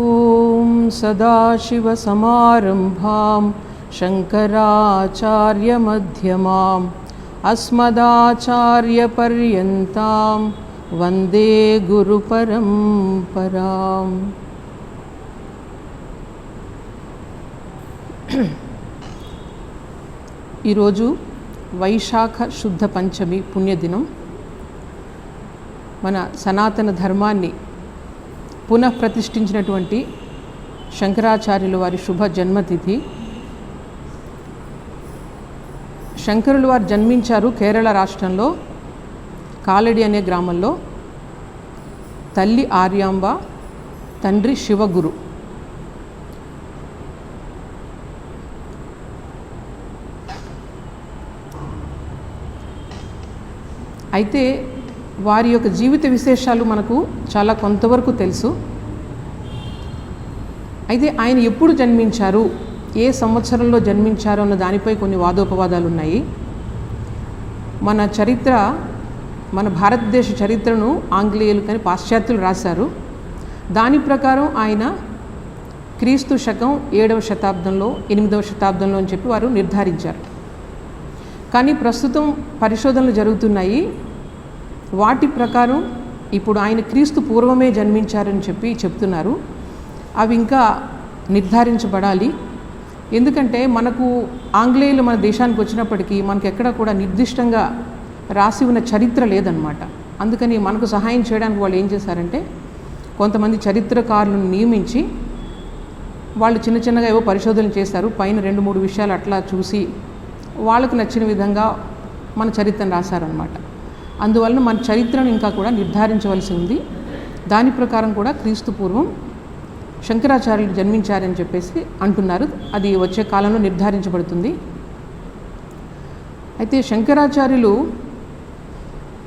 ఓం సదాశివసమారంభాం శంకరాచార్యమధ్యమాం అస్మదాచార్యపర్యంతాం వందే గురుపరంపరాం. ఈరోజు వైశాఖ శుద్ధ పంచమి పుణ్యదినం. మన సనాతన ధర్మాన్ని పునఃప్రతిష్ఠించినటువంటి శంకరాచార్యుల వారి శుభ జన్మతిథి. శంకరులు వారు జన్మించారు కేరళ రాష్ట్రంలో కాలడి అనే గ్రామంలో. తల్లి ఆర్యాంబ, తండ్రి శివగురు. అయితే వారి యొక్క జీవిత విశేషాలు మనకు చాలా కొంతవరకు తెలుసు. అయితే ఆయన ఎప్పుడు జన్మించారు, ఏ సంవత్సరంలో జన్మించారు అన్న దానిపై కొన్ని వాదోపవాదాలు ఉన్నాయి. మన చరిత్ర, మన భారతదేశ చరిత్రను ఆంగ్లేయులు కానీ పాశ్చాత్యులు రాశారు. దాని ప్రకారం ఆయన క్రీస్తు శకం 7వ శతాబ్దంలో 8వ శతాబ్దంలో అని చెప్పి వారు నిర్ధారించారు. కానీ ప్రస్తుతం పరిశోధనలు జరుగుతున్నాయి. వాటి ప్రకారం ఇప్పుడు ఆయన క్రీస్తు పూర్వమే జన్మించారని చెప్తున్నారు. అవి ఇంకా నిర్ధారించబడాలి. ఎందుకంటే మనకు ఆంగ్లేయులు మన దేశానికి వచ్చినప్పటికీ మనకు ఎక్కడ కూడా నిర్దిష్టంగా రాసి ఉన్న చరిత్ర లేదన్నమాట. అందుకని మనకు సహాయం చేయడానికి వాళ్ళు ఏం చేశారంటే కొంతమంది చరిత్రకారులను నియమించి వాళ్ళు చిన్న చిన్నగా ఏవో పరిశోధనలు చేశారు. పైన 2-3 విషయాలు అట్లా చూసి వాళ్ళకు నచ్చిన విధంగా మన చరిత్రను రాశారనమాట. అందువలన మన చరిత్రను ఇంకా కూడా నిర్ధారించవలసి ఉంది. దాని ప్రకారం కూడా క్రీస్తు పూర్వం శంకరాచార్యులు జన్మించారని చెప్పేసి అంటున్నారు. అది వచ్చే కాలంలో నిర్ధారించబడుతుంది. అయితే శంకరాచార్యులు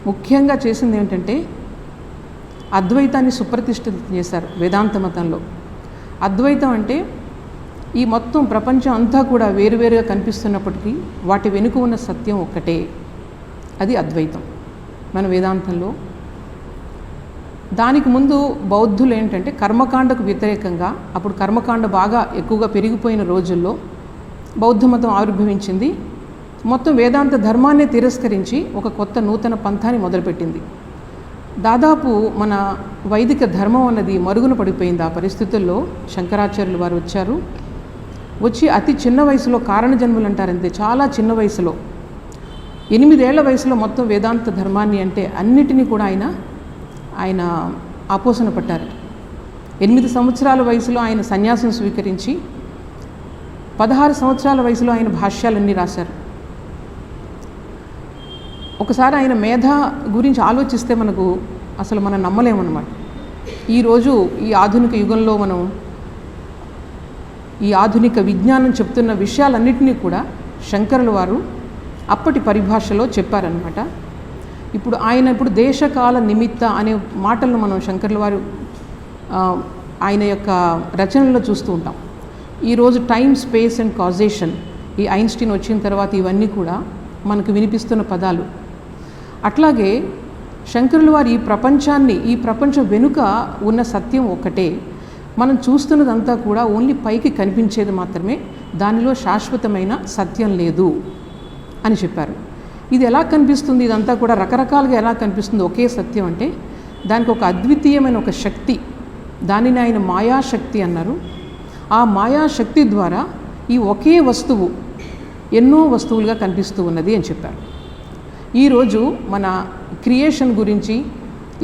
ముఖ్యంగా చేసింది ఏంటంటే అద్వైతాన్ని సుప్రతిష్ఠితం చేశారు వేదాంత మతంలో. అద్వైతం అంటే ఈ మొత్తం ప్రపంచం అంతా కూడా వేరువేరుగా కనిపిస్తున్నప్పటికీ వాటి వెనుక ఉన్న సత్యం ఒక్కటే, అది అద్వైతం మన వేదాంతంలో. దానికి ముందు బౌద్ధులు ఏంటంటే కర్మకాండకు వ్యతిరేకంగా, అప్పుడు కర్మకాండ బాగా ఎక్కువగా పెరిగిపోయిన రోజుల్లో బౌద్ధ మతం ఆవిర్భవించింది. మొత్తం వేదాంత ధర్మాన్ని తిరస్కరించి ఒక కొత్త నూతన పంథాన్ని మొదలుపెట్టింది. దాదాపు మన వైదిక ధర్మం అన్నది మరుగున పడిపోయింది. ఆ పరిస్థితుల్లో శంకరాచార్యులు వారు వచ్చి అతి చిన్న వయసులో, కారణ జన్ములు అంటారంతే, చాలా చిన్న వయసులో 8 ఏళ్ల వయసులో మొత్తం వేదాంత ధర్మాన్ని అంటే అన్నిటినీ కూడా ఆయన ఆపోసన పట్టారు. 8 సంవత్సరాల వయసులో ఆయన సన్యాసం స్వీకరించి 16 సంవత్సరాల వయసులో ఆయన భాష్యాలన్నీ రాశారు. ఒకసారి ఆయన మేధ గురించి ఆలోచిస్తే మనం నమ్మలేమన్నమాట. ఈరోజు ఈ ఆధునిక యుగంలో మనం ఈ ఆధునిక విజ్ఞానం చెప్తున్న విషయాలన్నింటినీ కూడా శంకరుల వారు అప్పటి పరిభాషలో చెప్పారనమాట. ఇప్పుడు దేశకాల నిమిత్త అనే మాటలను మనం శంకరుల వారు ఆయన యొక్క రచనల్లో చూస్తూ ఉంటాం. ఈరోజు టైం, స్పేస్ అండ్ కాజేషన్, ఈ ఐన్స్టీన్ వచ్చిన తర్వాత ఇవన్నీ కూడా మనకు వినిపిస్తున్న పదాలు. అట్లాగే శంకరుల వారు ఈ ప్రపంచం వెనుక ఉన్న సత్యం ఒక్కటే, మనం చూస్తున్నదంతా కూడా ఓన్లీ పైకి కనిపించేది మాత్రమే, దానిలో శాశ్వతమైన సత్యం లేదు అని చెప్పారు. ఇది ఎలా కనిపిస్తుంది, ఇదంతా కూడా రకరకాలుగా ఎలా కనిపిస్తుంది ఒకే సత్యం అంటే దానికి ఒక అద్వితీయమైన ఒక శక్తి, దానిని ఆయన మాయాశక్తి అన్నారు. ఆ మాయాశక్తి ద్వారా ఈ ఒకే వస్తువు ఎన్నో వస్తువులుగా కనిపిస్తూ ఉన్నది అని చెప్పారు. ఈరోజు మన క్రియేషన్ గురించి,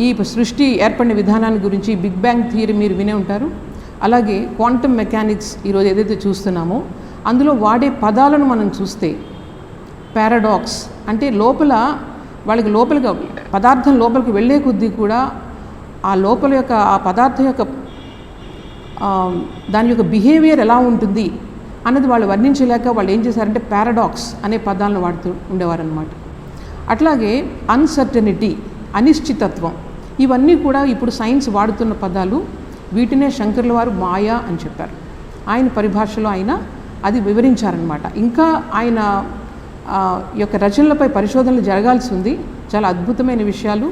ఈ సృష్టి ఏర్పడిన విధానాన్ని గురించి బిగ్ బ్యాంగ్ థియరీ మీరు వినే ఉంటారు. అలాగే క్వాంటమ్ మెకానిక్స్ ఈరోజు ఏదైతే చూస్తున్నామో అందులో వాడే పదాలను మనం చూస్తే పారాడాక్స్ అంటే వాళ్ళకి లోపలిగా పదార్థం లోపలికి వెళ్ళే కొద్దీ కూడా ఆ పదార్థం యొక్క దాని యొక్క బిహేవియర్ ఎలా ఉంటుంది అన్నది వాళ్ళు వర్ణించలేక వాళ్ళు ఏం చేశారంటే పారాడాక్స్ అనే పదాలను వాడుతూ ఉండేవారనమాట. అట్లాగే అన్సర్టనిటీ, అనిశ్చితత్వం, ఇవన్నీ కూడా ఇప్పుడు సైన్స్ వాడుతున్న పదాలు. వీటినే శంకరుల వారు మాయా అని చెప్పారు. ఆయన పరిభాషలో అది వివరించారనమాట. ఇంకా ఆయన యొక్క రచనలపై పరిశోధనలు జరగాల్సి ఉంది. చాలా అద్భుతమైన విషయాలు.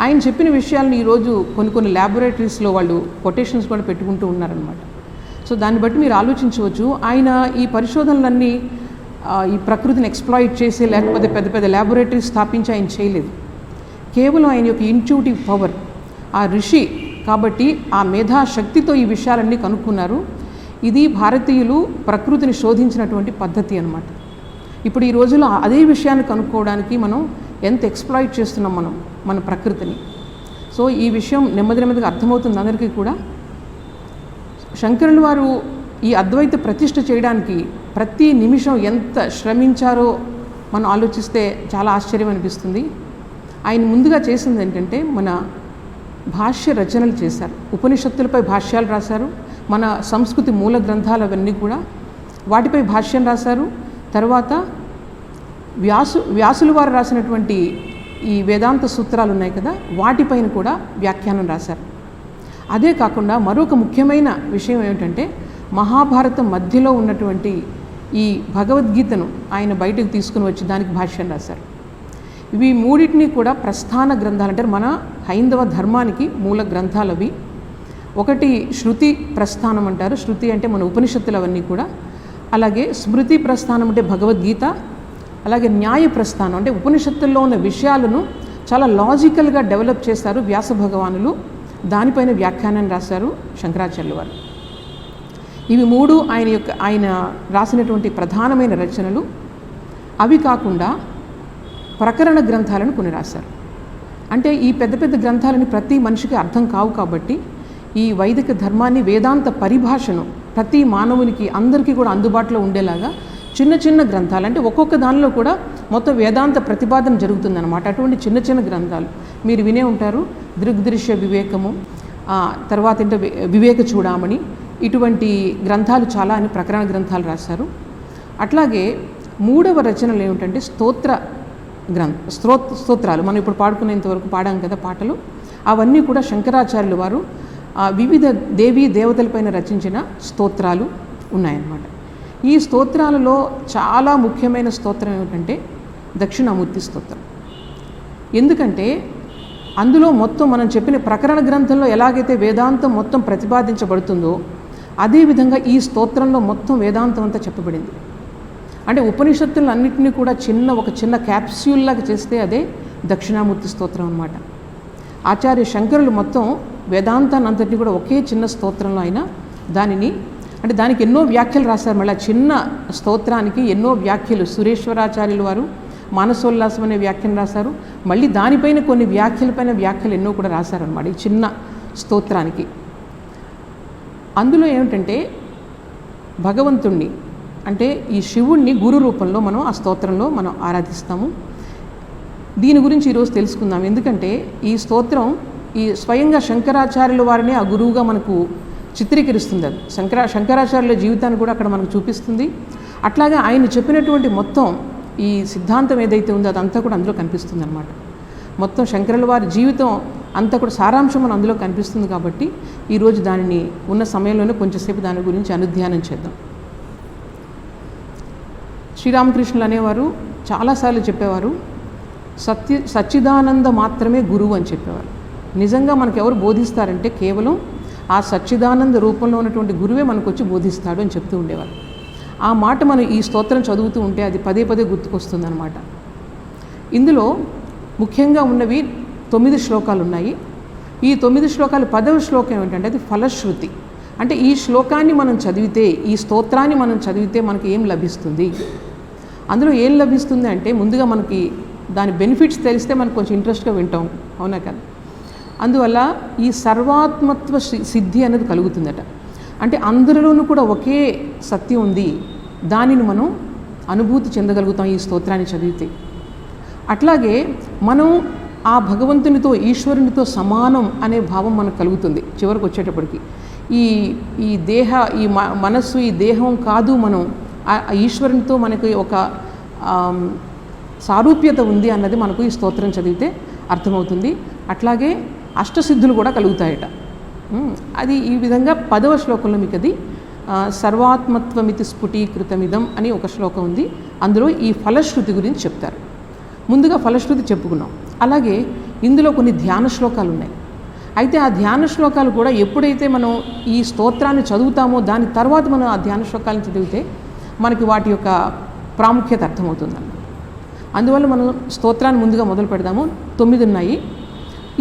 ఆయన చెప్పిన విషయాలను ఈరోజు కొన్ని ల్యాబొరేటరీస్లో వాళ్ళు కొటేషన్స్ కూడా పెట్టుకుంటూ ఉన్నారనమాట. సో దాన్ని బట్టి మీరు ఆలోచించవచ్చు, ఆయన ఈ పరిశోధనలన్నీ ఈ ప్రకృతిని ఎక్స్ప్లాయిట్ చేసి లేకపోతే పెద్ద పెద్ద ల్యాబొరేటరీస్ స్థాపించి ఆయన చేయలేదు. కేవలం ఆయన యొక్క ఇంట్యూటివ్ పవర్, ఆ ఋషి కాబట్టి ఆ మేధాశక్తితో ఈ విషయాలన్నీ కనుక్కున్నారు. ఇది భారతీయులు ప్రకృతిని శోధించినటువంటి పద్ధతి అన్నమాట. ఇప్పుడు ఈ రోజుల్లో అదే విషయాన్ని కనుక్కోవడానికి మనం ఎంత ఎక్స్ప్లాయిట్ చేస్తున్నాం మన ప్రకృతిని. సో ఈ విషయం నెమ్మదిగా అర్థమవుతుంది అందరికీ కూడా. శంకరుల వారు ఈ అద్వైత ప్రతిష్ఠ చేయడానికి ప్రతి నిమిషం ఎంత శ్రమించారో మనం ఆలోచిస్తే చాలా ఆశ్చర్యం అనిపిస్తుంది. ఆయన ముందుగా చేసింది ఏంటంటే మన భాష్య రచనలు చేశారు, ఉపనిషత్తులపై భాష్యాలు రాశారు, మన సంస్కృతి మూల గ్రంథాలు అవన్నీ కూడా వాటిపై భాష్యం రాశారు. తర్వాత వ్యాసులు వారు రాసినటువంటి ఈ వేదాంత సూత్రాలు ఉన్నాయి కదా, వాటిపైన కూడా వ్యాఖ్యానం రాశారు. అదే కాకుండా మరొక ముఖ్యమైన విషయం ఏమిటంటే మహాభారతం మధ్యలో ఉన్నటువంటి ఈ భగవద్గీతను ఆయన బయటకు తీసుకుని వచ్చి దానికి భాష్యం రాశారు. ఇవి మూడింటిని కూడా ప్రస్థాన గ్రంథాలు అంటారు, మన హైందవ ధర్మానికి మూల గ్రంథాలు అవి. ఒకటి శృతి ప్రస్థానం అంటారు, శృతి అంటే మన ఉపనిషత్తులు అవన్నీ కూడా. అలాగే స్మృతి ప్రస్థానం అంటే భగవద్గీత. అలాగే న్యాయ ప్రస్థానం అంటే ఉపనిషత్తుల్లో ఉన్న విషయాలను చాలా లాజికల్గా డెవలప్ చేశారు వ్యాస భగవానులు, దానిపైన వ్యాఖ్యానం రాశారు శంకరాచార్యుల వారు. ఇవి మూడు ఆయన రాసినటువంటి ప్రధానమైన రచనలు. అవి కాకుండా ప్రకరణ గ్రంథాలను కొన్ని రాశారు. అంటే ఈ పెద్ద పెద్ద గ్రంథాలని ప్రతి మనిషికి అర్థం కావు కాబట్టి ఈ వైదిక ధర్మాన్ని, వేదాంత పరిభాషను ప్రతి మానవునికి అందరికీ కూడా అందుబాటులో ఉండేలాగా చిన్న చిన్న గ్రంథాలు, అంటే ఒక్కొక్క దానిలో కూడా మొత్తం వేదాంత ప్రతిపాదన జరుగుతుందన్నమాట. అటువంటి చిన్న చిన్న గ్రంథాలు మీరు వినే ఉంటారు. దృగ్దృశ్య వివేకము, తర్వాత ఏంటో వివేక చూడామణి, ఇటువంటి గ్రంథాలు చాలా అని ప్రకరణ గ్రంథాలు రాశారు. అట్లాగే మూడవ రచనలు ఏమిటంటే స్తోత్రాలు. మనం ఇప్పుడు పాడుకునేంతవరకు పాడాం కదా పాటలు, అవన్నీ కూడా శంకరాచార్యులు వారు వివిధ దేవీ దేవతలపైన రచించిన స్తోత్రాలు ఉన్నాయన్నమాట. ఈ స్తోత్రాలలో చాలా ముఖ్యమైన స్తోత్రం ఏమిటంటే దక్షిణామూర్తి స్తోత్రం. ఎందుకంటే అందులో మొత్తం మనం చెప్పిన ప్రకరణ గ్రంథంలో ఎలాగైతే వేదాంతం మొత్తం ప్రతిపాదించబడుతుందో అదేవిధంగా ఈ స్తోత్రంలో మొత్తం వేదాంతం అంతా చెప్పబడింది. అంటే ఉపనిషత్తులన్నింటినీ కూడా ఒక చిన్న క్యాప్స్యూల్ లాగా చేస్తే అదే దక్షిణామూర్తి స్తోత్రం అన్నమాట. ఆచార్య శంకరులు మొత్తం వేదాంతాన్ని అంతటినీ కూడా ఒకే చిన్న స్తోత్రంలో అయినా దానికి ఎన్నో వ్యాఖ్యలు రాశారు. మళ్ళీ చిన్న స్తోత్రానికి ఎన్నో వ్యాఖ్యలు సురేశ్వరాచార్యుల వారు మానసోల్లాసం అనే వ్యాఖ్యను రాశారు. మళ్ళీ దానిపైన కొన్ని వ్యాఖ్యలు ఎన్నో కూడా రాశారన్నమాట ఈ చిన్న స్తోత్రానికి. అందులో ఏమిటంటే భగవంతుణ్ణి, అంటే ఈ శివుణ్ణి గురు రూపంలో మనం ఆ స్తోత్రంలో మనం ఆరాధిస్తాము. దీని గురించి ఈరోజు తెలుసుకుందాం. ఎందుకంటే ఈ స్తోత్రం ఈ స్వయంగా శంకరాచార్యుల వారిని ఆ గురువుగా మనకు చిత్రీకరిస్తుంది. అది శంకరాచార్యుల జీవితాన్ని కూడా అక్కడ మనకు చూపిస్తుంది. అట్లాగే ఆయన చెప్పినటువంటి మొత్తం ఈ సిద్ధాంతం ఏదైతే ఉందో అదంతా కూడా అందులో కనిపిస్తుంది అన్నమాట. మొత్తం శంకరుల వారి జీవితం అంతా కూడా సారాంశం మన అందులో కనిపిస్తుంది. కాబట్టి ఈరోజు దానిని ఉన్న సమయంలోనే కొంచెంసేపు దాని గురించి అనుధ్యానం చేద్దాం. శ్రీరామకృష్ణులు అనేవారు చాలాసార్లు చెప్పేవారు, సచ్చిదానంద మాత్రమే గురువు అని చెప్పేవారు. నిజంగా మనకు ఎవరు బోధిస్తారంటే కేవలం ఆ సచ్చిదానంద రూపంలో ఉన్నటువంటి గురువే మనకు వచ్చి బోధిస్తాడు అని చెప్తూ ఉండేవారు. ఆ మాట మనం ఈ స్తోత్రం చదువుతూ ఉంటే అది పదే గుర్తుకొస్తుంది అన్నమాట. ఇందులో ముఖ్యంగా ఉన్నవి 9 శ్లోకాలు ఉన్నాయి. ఈ 9 శ్లోకాలు 10వ శ్లోకం ఏమిటంటే అది ఫలశ్రుతి. అంటే ఈ శ్లోకాన్ని మనం చదివితే, ఈ స్తోత్రాన్ని మనం చదివితే మనకి ఏం లభిస్తుంది, అందులో ఏం లభిస్తుంది అంటే ముందుగా మనకి దాని బెనిఫిట్స్ తెలిస్తే మనకు కొంచెం ఇంట్రెస్ట్గా వింటాం, అవునా కదా. అందువల్ల ఈ సర్వాత్మత్వ సిద్ధి అనేది కలుగుతుందట. అంటే అందరిలోనూ కూడా ఒకే సత్యం ఉంది, దానిని మనం అనుభూతి చెందగలుగుతాం ఈ స్తోత్రాన్ని చదివితే. అట్లాగే మనం ఆ భగవంతునితో, ఈశ్వరునితో సమానం అనే భావం మనకు కలుగుతుంది చివరికి వచ్చేటప్పటికి. ఈ మనస్సు, ఈ దేహం కాదు, మనం ఆ ఈశ్వరునితో మనకి ఒక సారూప్యత ఉంది అన్నది మనకు ఈ స్తోత్రం చదివితే అర్థమవుతుంది. అట్లాగే అష్టసిద్ధులు కూడా కలుగుతాయట. అది ఈ విధంగా 10వ శ్లోకంలో మీకు అది సర్వాత్మత్వమితి స్ఫుటీకృతమిదం అని ఒక శ్లోకం ఉంది. అందులో ఈ ఫలశ్రుతి గురించి చెప్తారు. ముందుగా ఫలశ్రుతి చెప్పుకున్నాం. అలాగే ఇందులో కొన్ని ధ్యాన శ్లోకాలు ఉన్నాయి. అయితే ఆ ధ్యాన శ్లోకాలు కూడా ఎప్పుడైతే మనం ఈ స్తోత్రాన్ని చదువుతామో దాని తర్వాత మనం ఆ ధ్యాన శ్లోకాలను చదివితే మనకి వాటి యొక్క ప్రాముఖ్యత అర్థమవుతుందన్నమాట. అందువల్ల మనం స్తోత్రాన్ని ముందుగా మొదలు పెడదాము. 9 ఉన్నాయి.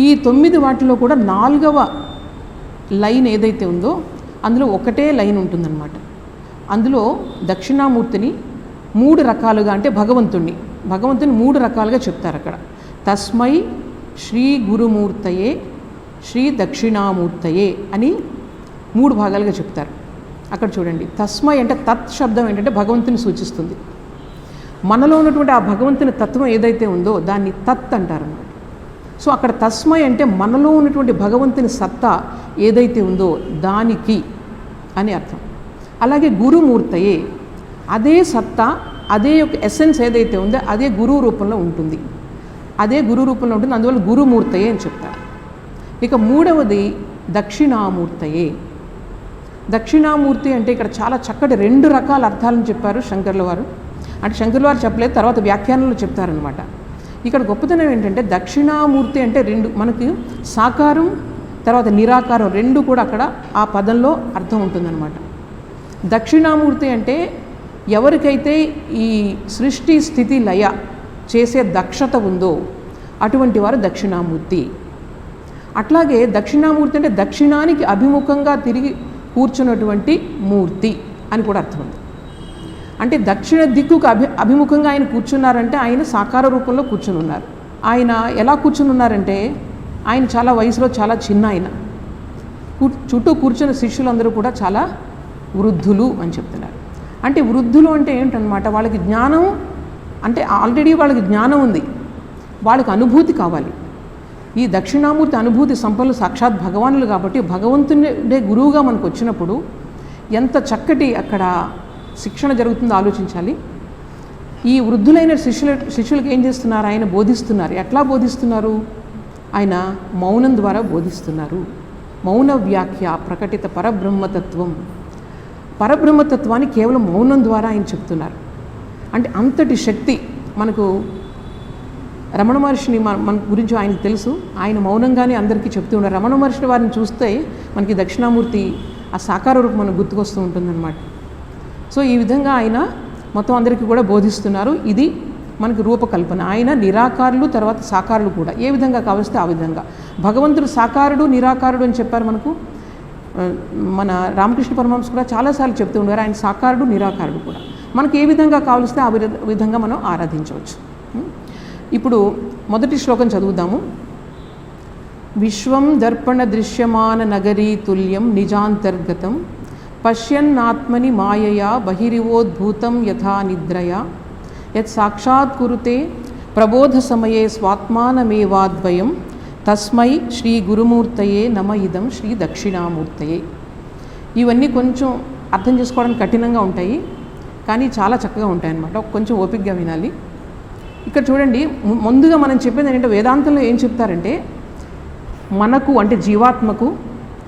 ఈ 9 వాటిలో కూడా 4వ లైన్ ఏదైతే ఉందో అందులో ఒకటే లైన్ ఉంటుందన్నమాట. అందులో దక్షిణామూర్తిని 3 రకాలుగా, అంటే భగవంతుని 3 రకాలుగా చెప్తారు అక్కడ. తస్మై శ్రీ గురుమూర్తయే శ్రీ దక్షిణామూర్తయే అని 3 భాగాలుగా చెప్తారు. అక్కడ చూడండి, తస్మై అంటే తత్ శబ్దం ఏంటంటే భగవంతుని సూచిస్తుంది. మనలో ఉన్నటువంటి ఆ భగవంతుని తత్వం ఏదైతే ఉందో దాన్ని తత్ అంటారన్నమాట. సో అక్కడ తస్మై అంటే మనలో ఉన్నటువంటి భగవంతుని సత్తా ఏదైతే ఉందో దానికి అని అర్థం. అలాగే గురుమూర్తయే, అదే సత్తా, అదే యొక్క ఎసెన్స్ ఏదైతే ఉందో అదే గురువు రూపంలో ఉంటుంది, అందువల్ల గురుమూర్తయే అని చెప్తారు. ఇక 3వది దక్షిణామూర్తయే. దక్షిణామూర్తి అంటే ఇక్కడ చాలా చక్కటి 2 రకాల అర్థాలను చెప్పారు శంకర్ల వారు. అంటే శంకర్ల వారు చెప్పలేదు, తర్వాత వ్యాఖ్యానంలో చెప్తారనమాట. ఇక్కడ గొప్పతనం ఏంటంటే దక్షిణామూర్తి అంటే 2, మనకి సాకారం తర్వాత నిరాకారం 2 కూడా అక్కడ ఆ పదంలో అర్థం ఉంటుందన్నమాట. దక్షిణామూర్తి అంటే ఎవరికైతే ఈ సృష్టి స్థితి లయ చేసే దక్షత ఉందో అటువంటి వారు దక్షిణామూర్తి. అట్లాగే దక్షిణామూర్తి అంటే దక్షిణానికి అభిముఖంగా తిరిగి కూర్చున్నటువంటి మూర్తి అని కూడా అర్థం ఉంది. అంటే దక్షిణ దిక్కుకు అభిముఖంగా ఆయన కూర్చున్నారంటే ఆయన సాకార రూపంలో కూర్చుని ఉన్నారు. ఆయన ఎలా కూర్చుని ఉన్నారంటే ఆయన చాలా వయసులో చాలా చిన్న ఆయన, చుట్టూ కూర్చున్న శిష్యులందరూ కూడా చాలా వృద్ధులు అని చెప్తున్నారు. అంటే వృద్ధులు అంటే ఏంటన్నమాట, వాళ్ళకి జ్ఞానం అంటే ఆల్రెడీ వాళ్ళకి జ్ఞానం ఉంది, వాళ్ళకి అనుభూతి కావాలి. ఈ దక్షిణామూర్తి అనుభూతి సంపన్నులు సాక్షాత్ భగవానులు కాబట్టి భగవంతుడే గురువుగా మనకు వచ్చినప్పుడు ఎంత చక్కటి అక్కడ శిక్షణ జరుగుతుందో ఆలోచించాలి. ఈ వృద్ధులైన శిష్యులకు ఏం చేస్తున్నారు, ఆయన బోధిస్తున్నారు. ఎట్లా బోధిస్తున్నారు, ఆయన మౌనం ద్వారా బోధిస్తున్నారు. మౌన వ్యాఖ్య ప్రకటిత పరబ్రహ్మతత్వాన్ని కేవలం మౌనం ద్వారా ఆయన చెప్తున్నారు. అంటే అంతటి శక్తి మనకు రమణ మహర్షిని మన గురించి ఆయనకు తెలుసు. ఆయన మౌనంగానే అందరికీ చెప్తూ ఉన్నారు. రమణ మహర్షి వారిని చూస్తే మనకి దక్షిణామూర్తి ఆ సాకార రూపం మనకు గుర్తుకొస్తూ ఉంటుందన్నమాట. సో ఈ విధంగా ఆయన మొత్తం అందరికీ కూడా బోధిస్తున్నారు. ఇది మనకు రూపకల్పన. ఆయన నిరాకారులు తర్వాత సాకారులు కూడా ఏ విధంగా కావలిస్తే ఆ విధంగా. భగవంతుడు సాకారుడు నిరాకారుడు అని చెప్పారు మనకు. మన రామకృష్ణ పరమహంస కూడా చాలాసార్లు చెప్తూ ఉన్నారు ఆయన సాకారుడు నిరాకారుడు కూడా. మనకు ఏ విధంగా కావలిస్తే ఆ విధంగా మనం ఆరాధించవచ్చు. ఇప్పుడు మొదటి శ్లోకం చదువుదాము. విశ్వం దర్పణ దృశ్యమాన నగరీ తుల్యం నిజాంతర్గతం పశ్యన్నాత్మని మాయయా బహిరివోద్భూతం యథా నిద్రయా యత్ సాక్షాత్ కురుతే ప్రబోధ సమయే స్వాత్మానమేవాద్వయం తస్మై శ్రీ గురుమూర్తయే నమ ఇదం శ్రీ దక్షిణామూర్తయే. ఇవన్నీ కొంచెం అర్థం చేసుకోవడానికి కఠినంగా ఉంటాయి, కానీ చాలా చక్కగా ఉంటాయి అన్నమాట. కొంచెం ఓపికగా వినాలి. ఇక్కడ చూడండి, ముందుగా మనం చెప్పేది ఏంటంటే వేదాంతంలో ఏం చెప్తారంటే మనకు అంటే జీవాత్మకు,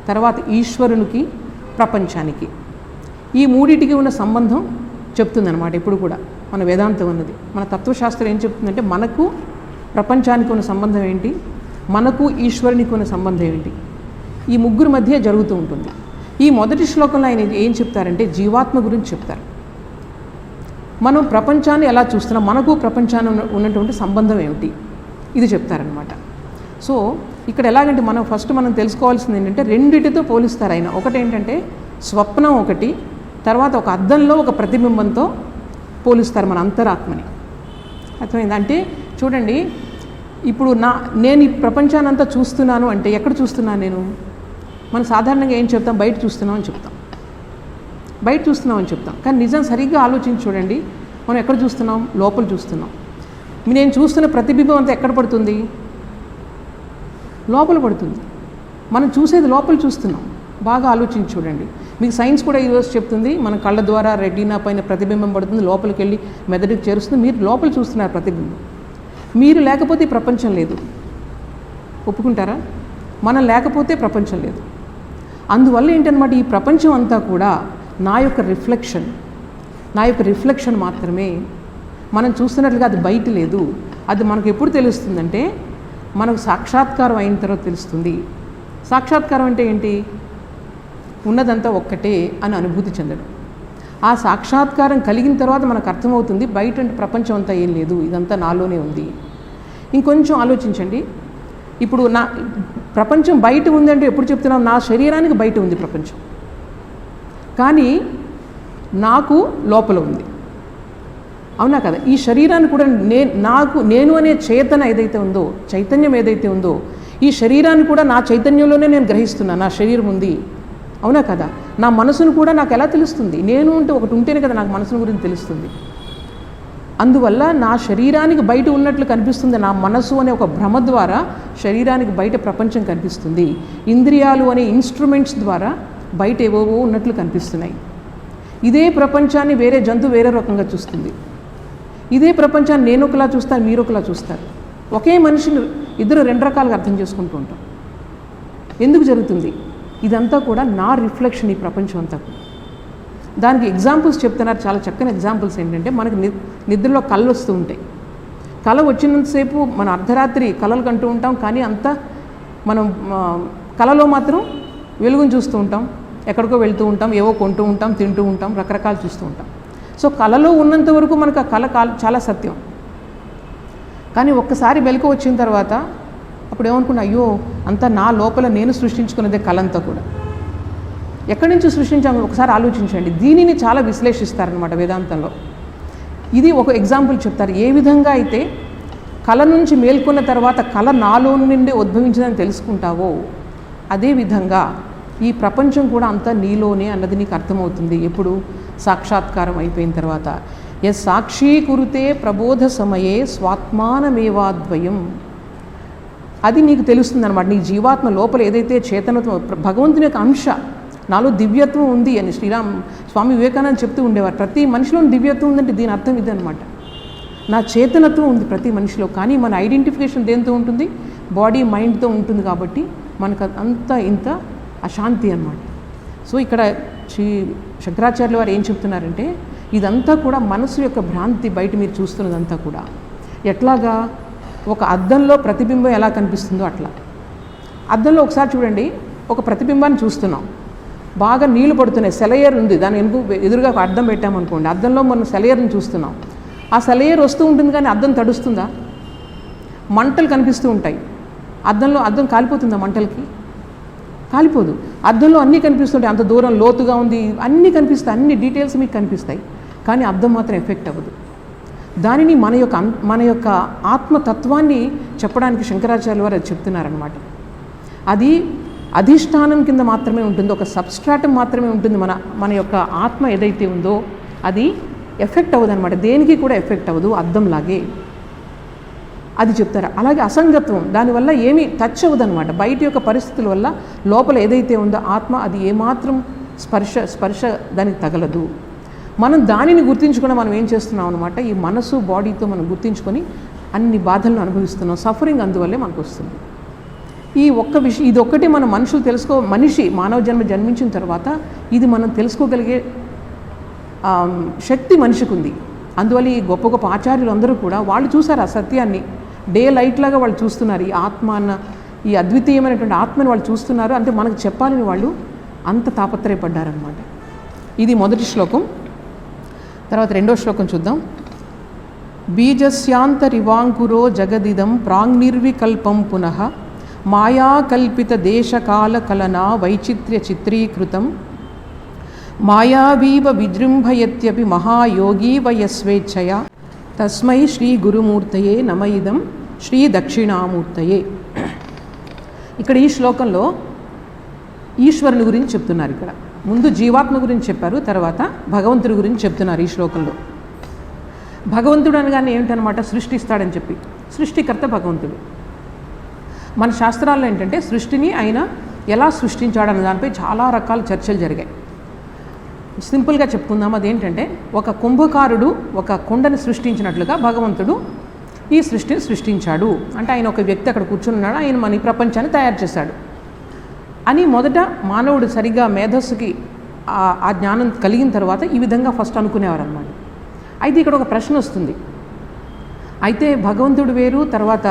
తర్వాత ఈశ్వరునికి, ప్రపంచానికి ఈ మూడిటికి ఉన్న సంబంధం చెప్తుందన్నమాట. ఇప్పుడు కూడా మన వేదాంతం అన్నది, మన తత్వశాస్త్రం ఏం చెప్తుందంటే మనకు ప్రపంచానికి ఉన్న సంబంధం ఏంటి, మనకు ఈశ్వరునికి ఉన్న సంబంధం ఏంటి, ఈ ముగ్గురు మధ్య జరుగుతూ ఉంటుంది. ఈ మొదటి శ్లోకంలో ఆయన ఏం చెప్తారంటే జీవాత్మ గురించి చెప్తారు. మనం ప్రపంచాన్ని ఎలా చూస్తున్నాం, మనకు ప్రపంచాన్ని ఉన్నటువంటి సంబంధం ఏమిటి, ఇది చెప్తారనమాట. సో ఇక్కడ ఎలాగంటే మనం తెలుసుకోవాల్సింది ఏంటంటే రెండిటితో పోలిస్తారు ఆయన. ఒకటి ఏంటంటే స్వప్నం ఒకటి, తర్వాత ఒక అద్దంలో ఒక ప్రతిబింబంతో పోలిస్తారు మన అంతరాత్మని. అర్థమైంది? అంటే చూడండి, ఇప్పుడు నేను ఈ ప్రపంచాన్ని అంతా చూస్తున్నాను అంటే ఎక్కడ చూస్తున్నాను నేను? మనం సాధారణంగా ఏం చెప్తాం, బయట చూస్తున్నామని చెప్తాం, కానీ నిజం సరిగ్గా ఆలోచించి చూడండి, మనం ఎక్కడ చూస్తున్నాం? లోపల చూస్తున్నాం. నేను చూస్తున్న ప్రతిబింబం అంతా ఎక్కడ పడుతుంది? లోపల పడుతుంది. మనం చూసేది లోపల చూస్తున్నాం. బాగా ఆలోచించి చూడండి. మీకు సైన్స్ కూడా ఈరోజు చెప్తుంది, మన కళ్ళ ద్వారా రెటీనా పైన ప్రతిబింబం పడుతుంది, లోపలికి వెళ్ళి మెదడుకి చేరుస్తుంది. మీరు లోపల చూస్తున్నారు ప్రతిబింబం. మీరు లేకపోతే ప్రపంచం లేదు. ఒప్పుకుంటారా? మనం లేకపోతే ప్రపంచం లేదు. అందువల్ల ఏంటన్నమాట, ఈ ప్రపంచం అంతా కూడా నా యొక్క రిఫ్లెక్షన్ మాత్రమే. మనం చూస్తున్నట్లుగా అది బయట లేదు. అది మనకు ఎప్పుడు తెలుస్తుందంటే మనకు సాక్షాత్కారం అయిన తర్వాత తెలుస్తుంది. సాక్షాత్కారం అంటే ఏంటి? ఉన్నదంతా ఒక్కటే అని అనుభూతి చెందడం. ఆ సాక్షాత్కారం కలిగిన తర్వాత మనకు అర్థమవుతుంది బయట ప్రపంచం అంతా ఏం లేదు, ఇదంతా నాలోనే ఉంది. ఇంకొంచెం ఆలోచించండి. ఇప్పుడు నా ప్రపంచం బయట ఉందంటే ఎప్పుడు చెప్తున్నాం? నా శరీరానికి బయట ఉంది ప్రపంచం, కానీ నాకు లోపల ఉంది. అవునా కదా? ఈ శరీరాన్ని కూడా నేను అనే చేతన ఏదైతే ఉందో, చైతన్యం ఏదైతే ఉందో, ఈ శరీరాన్ని కూడా నా చైతన్యంలోనే నేను గ్రహిస్తున్నాను. నా శరీరం ఉంది, అవునా కదా? నా మనసును కూడా నాకు ఎలా తెలుస్తుంది? నేను అంటే ఒకటి ఉంటేనే కదా నాకు మనసును గురించి తెలుస్తుంది. అందువల్ల నా శరీరానికి బయట ఉన్నట్లు కనిపిస్తుంది. నా మనసు అనే ఒక భ్రమ ద్వారా శరీరానికి బయట ప్రపంచం కనిపిస్తుంది. ఇంద్రియాలు అనే ఇన్స్ట్రుమెంట్స్ ద్వారా బయట ఏవోవో ఉన్నట్లు కనిపిస్తున్నాయి. ఇదే ప్రపంచాన్ని వేరే జంతువు వేరే రకంగా చూస్తుంది. ఇదే ప్రపంచాన్ని నేను ఒకలా చూస్తాను, మీరు ఒకలా చూస్తారు. ఒకే మనిషిని ఇద్దరు రెండు రకాలుగా అర్థం చేసుకుంటూ ఉంటాం. ఎందుకు జరుగుతుంది? ఇదంతా కూడా నా రిఫ్లెక్షన్, ఈ ప్రపంచం అంతా కూడా. దానికి ఎగ్జాంపుల్స్ చెప్తున్నారు, చాలా చక్కని ఎగ్జాంపుల్స్. ఏంటంటే మనకు నిద్రలో కళ్ళు వస్తూ ఉంటాయి. కళ వచ్చినంతసేపు మనం అర్ధరాత్రి కళలు కంటూ ఉంటాం, కానీ అంతా మనం కళలో మాత్రం వెలుగును చూస్తూ ఉంటాం, ఎక్కడికో వెళ్తూ ఉంటాం, ఏవో కొంటూ ఉంటాం, తింటూ ఉంటాం, రకరకాలు చూస్తూ ఉంటాం. సో కళలో ఉన్నంత వరకు మనకు ఆ కళ చాలా సత్యం. కానీ ఒక్కసారి వెలుగు వచ్చిన తర్వాత అప్పుడు ఏమనుకున్నా, అయ్యో అంతా నా లోపల నేను సృష్టించుకున్నదే కళ అంతా కూడా. ఎక్కడి నుంచి సృష్టించాము ఒకసారి ఆలోచించండి. దీనిని చాలా విశ్లేషిస్తారనమాట వేదాంతంలో. ఇది ఒక ఎగ్జాంపుల్ చెప్తారు. ఏ విధంగా అయితే కళ నుంచి మేల్కొన్న తర్వాత కళ నాలో నుండి ఉద్భవించిందని తెలుసుకుంటావో, అదేవిధంగా ఈ ప్రపంచం కూడా అంతా నీలోనే అన్నది నీకు అర్థమవుతుంది. ఎప్పుడు? సాక్షాత్కారం అయిపోయిన తర్వాత. యస్ సాక్షీకురుతే ప్రబోధ సమయే స్వాత్మానమేవాద్వయం. అది నీకు తెలుస్తుంది అనమాట. నీ జీవాత్మ లోపల ఏదైతే చేతనత్వం, భగవంతుని యొక్క అంశ, నాలో దివ్యత్వం ఉంది అని స్వామి వివేకానంద చెప్తూ ఉండేవారు. ప్రతి మనిషిలో దివ్యత్వం ఉందంటే దీని అర్థం ఇది అనమాట. నా చేతనత్వం ఉంది ప్రతి మనిషిలో, కానీ మన ఐడెంటిఫికేషన్ దేంతో ఉంటుంది? బాడీ మైండ్తో ఉంటుంది. కాబట్టి మనకు అంత ఇంత అశాంతి అన్నమాట. సో ఇక్కడ శ్రీ శంకరాచార్యుల వారు ఏం చెప్తున్నారంటే, ఇదంతా కూడా మనసు యొక్క భ్రాంతి. బయట మీరు చూస్తున్నదంతా కూడా ఎట్లాగా? ఒక అద్దంలో ప్రతిబింబం ఎలా కనిపిస్తుందో అట్లా. అద్దంలో ఒకసారి చూడండి, ఒక ప్రతిబింబాన్ని చూస్తున్నాం, బాగా నీళ్లు పడుతున్నాయి, సెలయేరు ఉంది, దాని ఎదురుగా ఒక అద్దం పెట్టామనుకోండి, అద్దంలో మనం సెలయేరుని చూస్తున్నాం. ఆ సెలయేరు వస్తూ ఉంటుంది, కానీ అద్దం తడుస్తుందా? మంటలు కనిపిస్తూ ఉంటాయి. అద్దం కాలిపోతుందా మంటలకి? కాలిపోదు. అద్దంలో అన్నీ కనిపిస్తుంటాయి, అంత దూరం లోతుగా ఉంది, అన్నీ కనిపిస్తాయి, అన్ని డీటెయిల్స్ మీకు కనిపిస్తాయి, కానీ అద్దం మాత్రం ఎఫెక్ట్ అవ్వదు. దానిని మన యొక్క ఆత్మతత్వాన్ని చెప్పడానికి శంకరాచార్యుల వారు అది చెప్తున్నారనమాట. అది అధిష్టానం కింద మాత్రమే ఉంటుంది, ఒక సబ్స్ట్రాటం మాత్రమే ఉంటుంది. మన యొక్క ఆత్మ ఏదైతే ఉందో అది ఎఫెక్ట్ అవ్వదు అనమాట, దేనికి కూడా ఎఫెక్ట్ అవ్వదు, అద్దంలాగే. అది చెప్తారు. అలాగే అసంగత్వం, దానివల్ల ఏమీ టచ్ అవ్వదనమాట. బయట యొక్క పరిస్థితుల వల్ల లోపల ఏదైతే ఉందో ఆత్మ, అది ఏమాత్రం స్పర్శ దానికి తగలదు. మనం దానిని గుర్తించుకుని మనం ఏం చేస్తున్నాం అనమాట, ఈ మనసు బాడీతో మనం గుర్తించుకొని అన్ని బాధలను అనుభవిస్తున్నాం. సఫరింగ్ అందువల్లే మనకు వస్తుంది. ఈ ఒక్క విషయం, ఇది ఒక్కటి మన మనిషి మానవ జన్మించిన తర్వాత ఇది మనం తెలుసుకోగలిగే శక్తి మనిషికి ఉంది. అందువల్ల ఈ గొప్ప గొప్ప ఆచార్యులు అందరూ కూడా వాళ్ళు చూసారు ఆ సత్యాన్ని, డే లైట్ లాగా వాళ్ళు చూస్తున్నారు. ఈ ఆత్మ అన్న ఈ అద్వితీయమైనటువంటి ఆత్మని వాళ్ళు చూస్తున్నారు. అంటే మనకు చెప్పాలని వాళ్ళు అంత తాపత్రయపడ్డారనమాట. ఇది మొదటి శ్లోకం. తర్వాత రెండో శ్లోకం చూద్దాం. బీజస్యాంతరివాంకురో జగదిదం ప్రాంగ్నిర్వికల్పం పునః మాయాకల్పిత దేశకాల కలనా వైచిత్ర్య చిత్రీకృతం మాయావీవ విజృంభయత్యపి మహాయోగీ వయస్వేచ్ఛయా తస్మై శ్రీ గురుమూర్తయే నమ ఇదం శ్రీ దక్షిణామూర్తయే. ఇక్కడ ఈ శ్లోకంలో ఈశ్వరుని గురించి చెప్తున్నారు. ఇక్కడ ముందు జీవాత్మ గురించి చెప్పారు, తర్వాత భగవంతుడి గురించి చెప్తున్నారు ఈ శ్లోకంలో. భగవంతుడు అనగానే ఏమిటనమాట, సృష్టిస్తాడని చెప్పి. సృష్టికర్త భగవంతుడు. మన శాస్త్రాల్లో ఏంటంటే సృష్టిని ఆయన ఎలా సృష్టించాడన్న దానిపై చాలా రకాల చర్చలు జరిగాయి. సింపుల్గా చెప్పుకుందాం. అదేంటంటే, ఒక కుంభకారుడు ఒక కుండని సృష్టించినట్లుగా భగవంతుడు ఈ సృష్టిని సృష్టించాడు. అంటే ఆయన ఒక వ్యక్తి అక్కడ కూర్చుని ఉన్నాడు, ఆయన మన ఈ ప్రపంచాన్ని తయారు చేశాడు అని మొదట మానవుడు సరిగ్గా మేధస్సుకి ఆ జ్ఞానం కలిగిన తర్వాత ఈ విధంగా ఫస్ట్ అనుకునేవారు అన్నమాట. అయితే ఇక్కడ ఒక ప్రశ్న వస్తుంది. అయితే భగవంతుడు వేరు, తర్వాత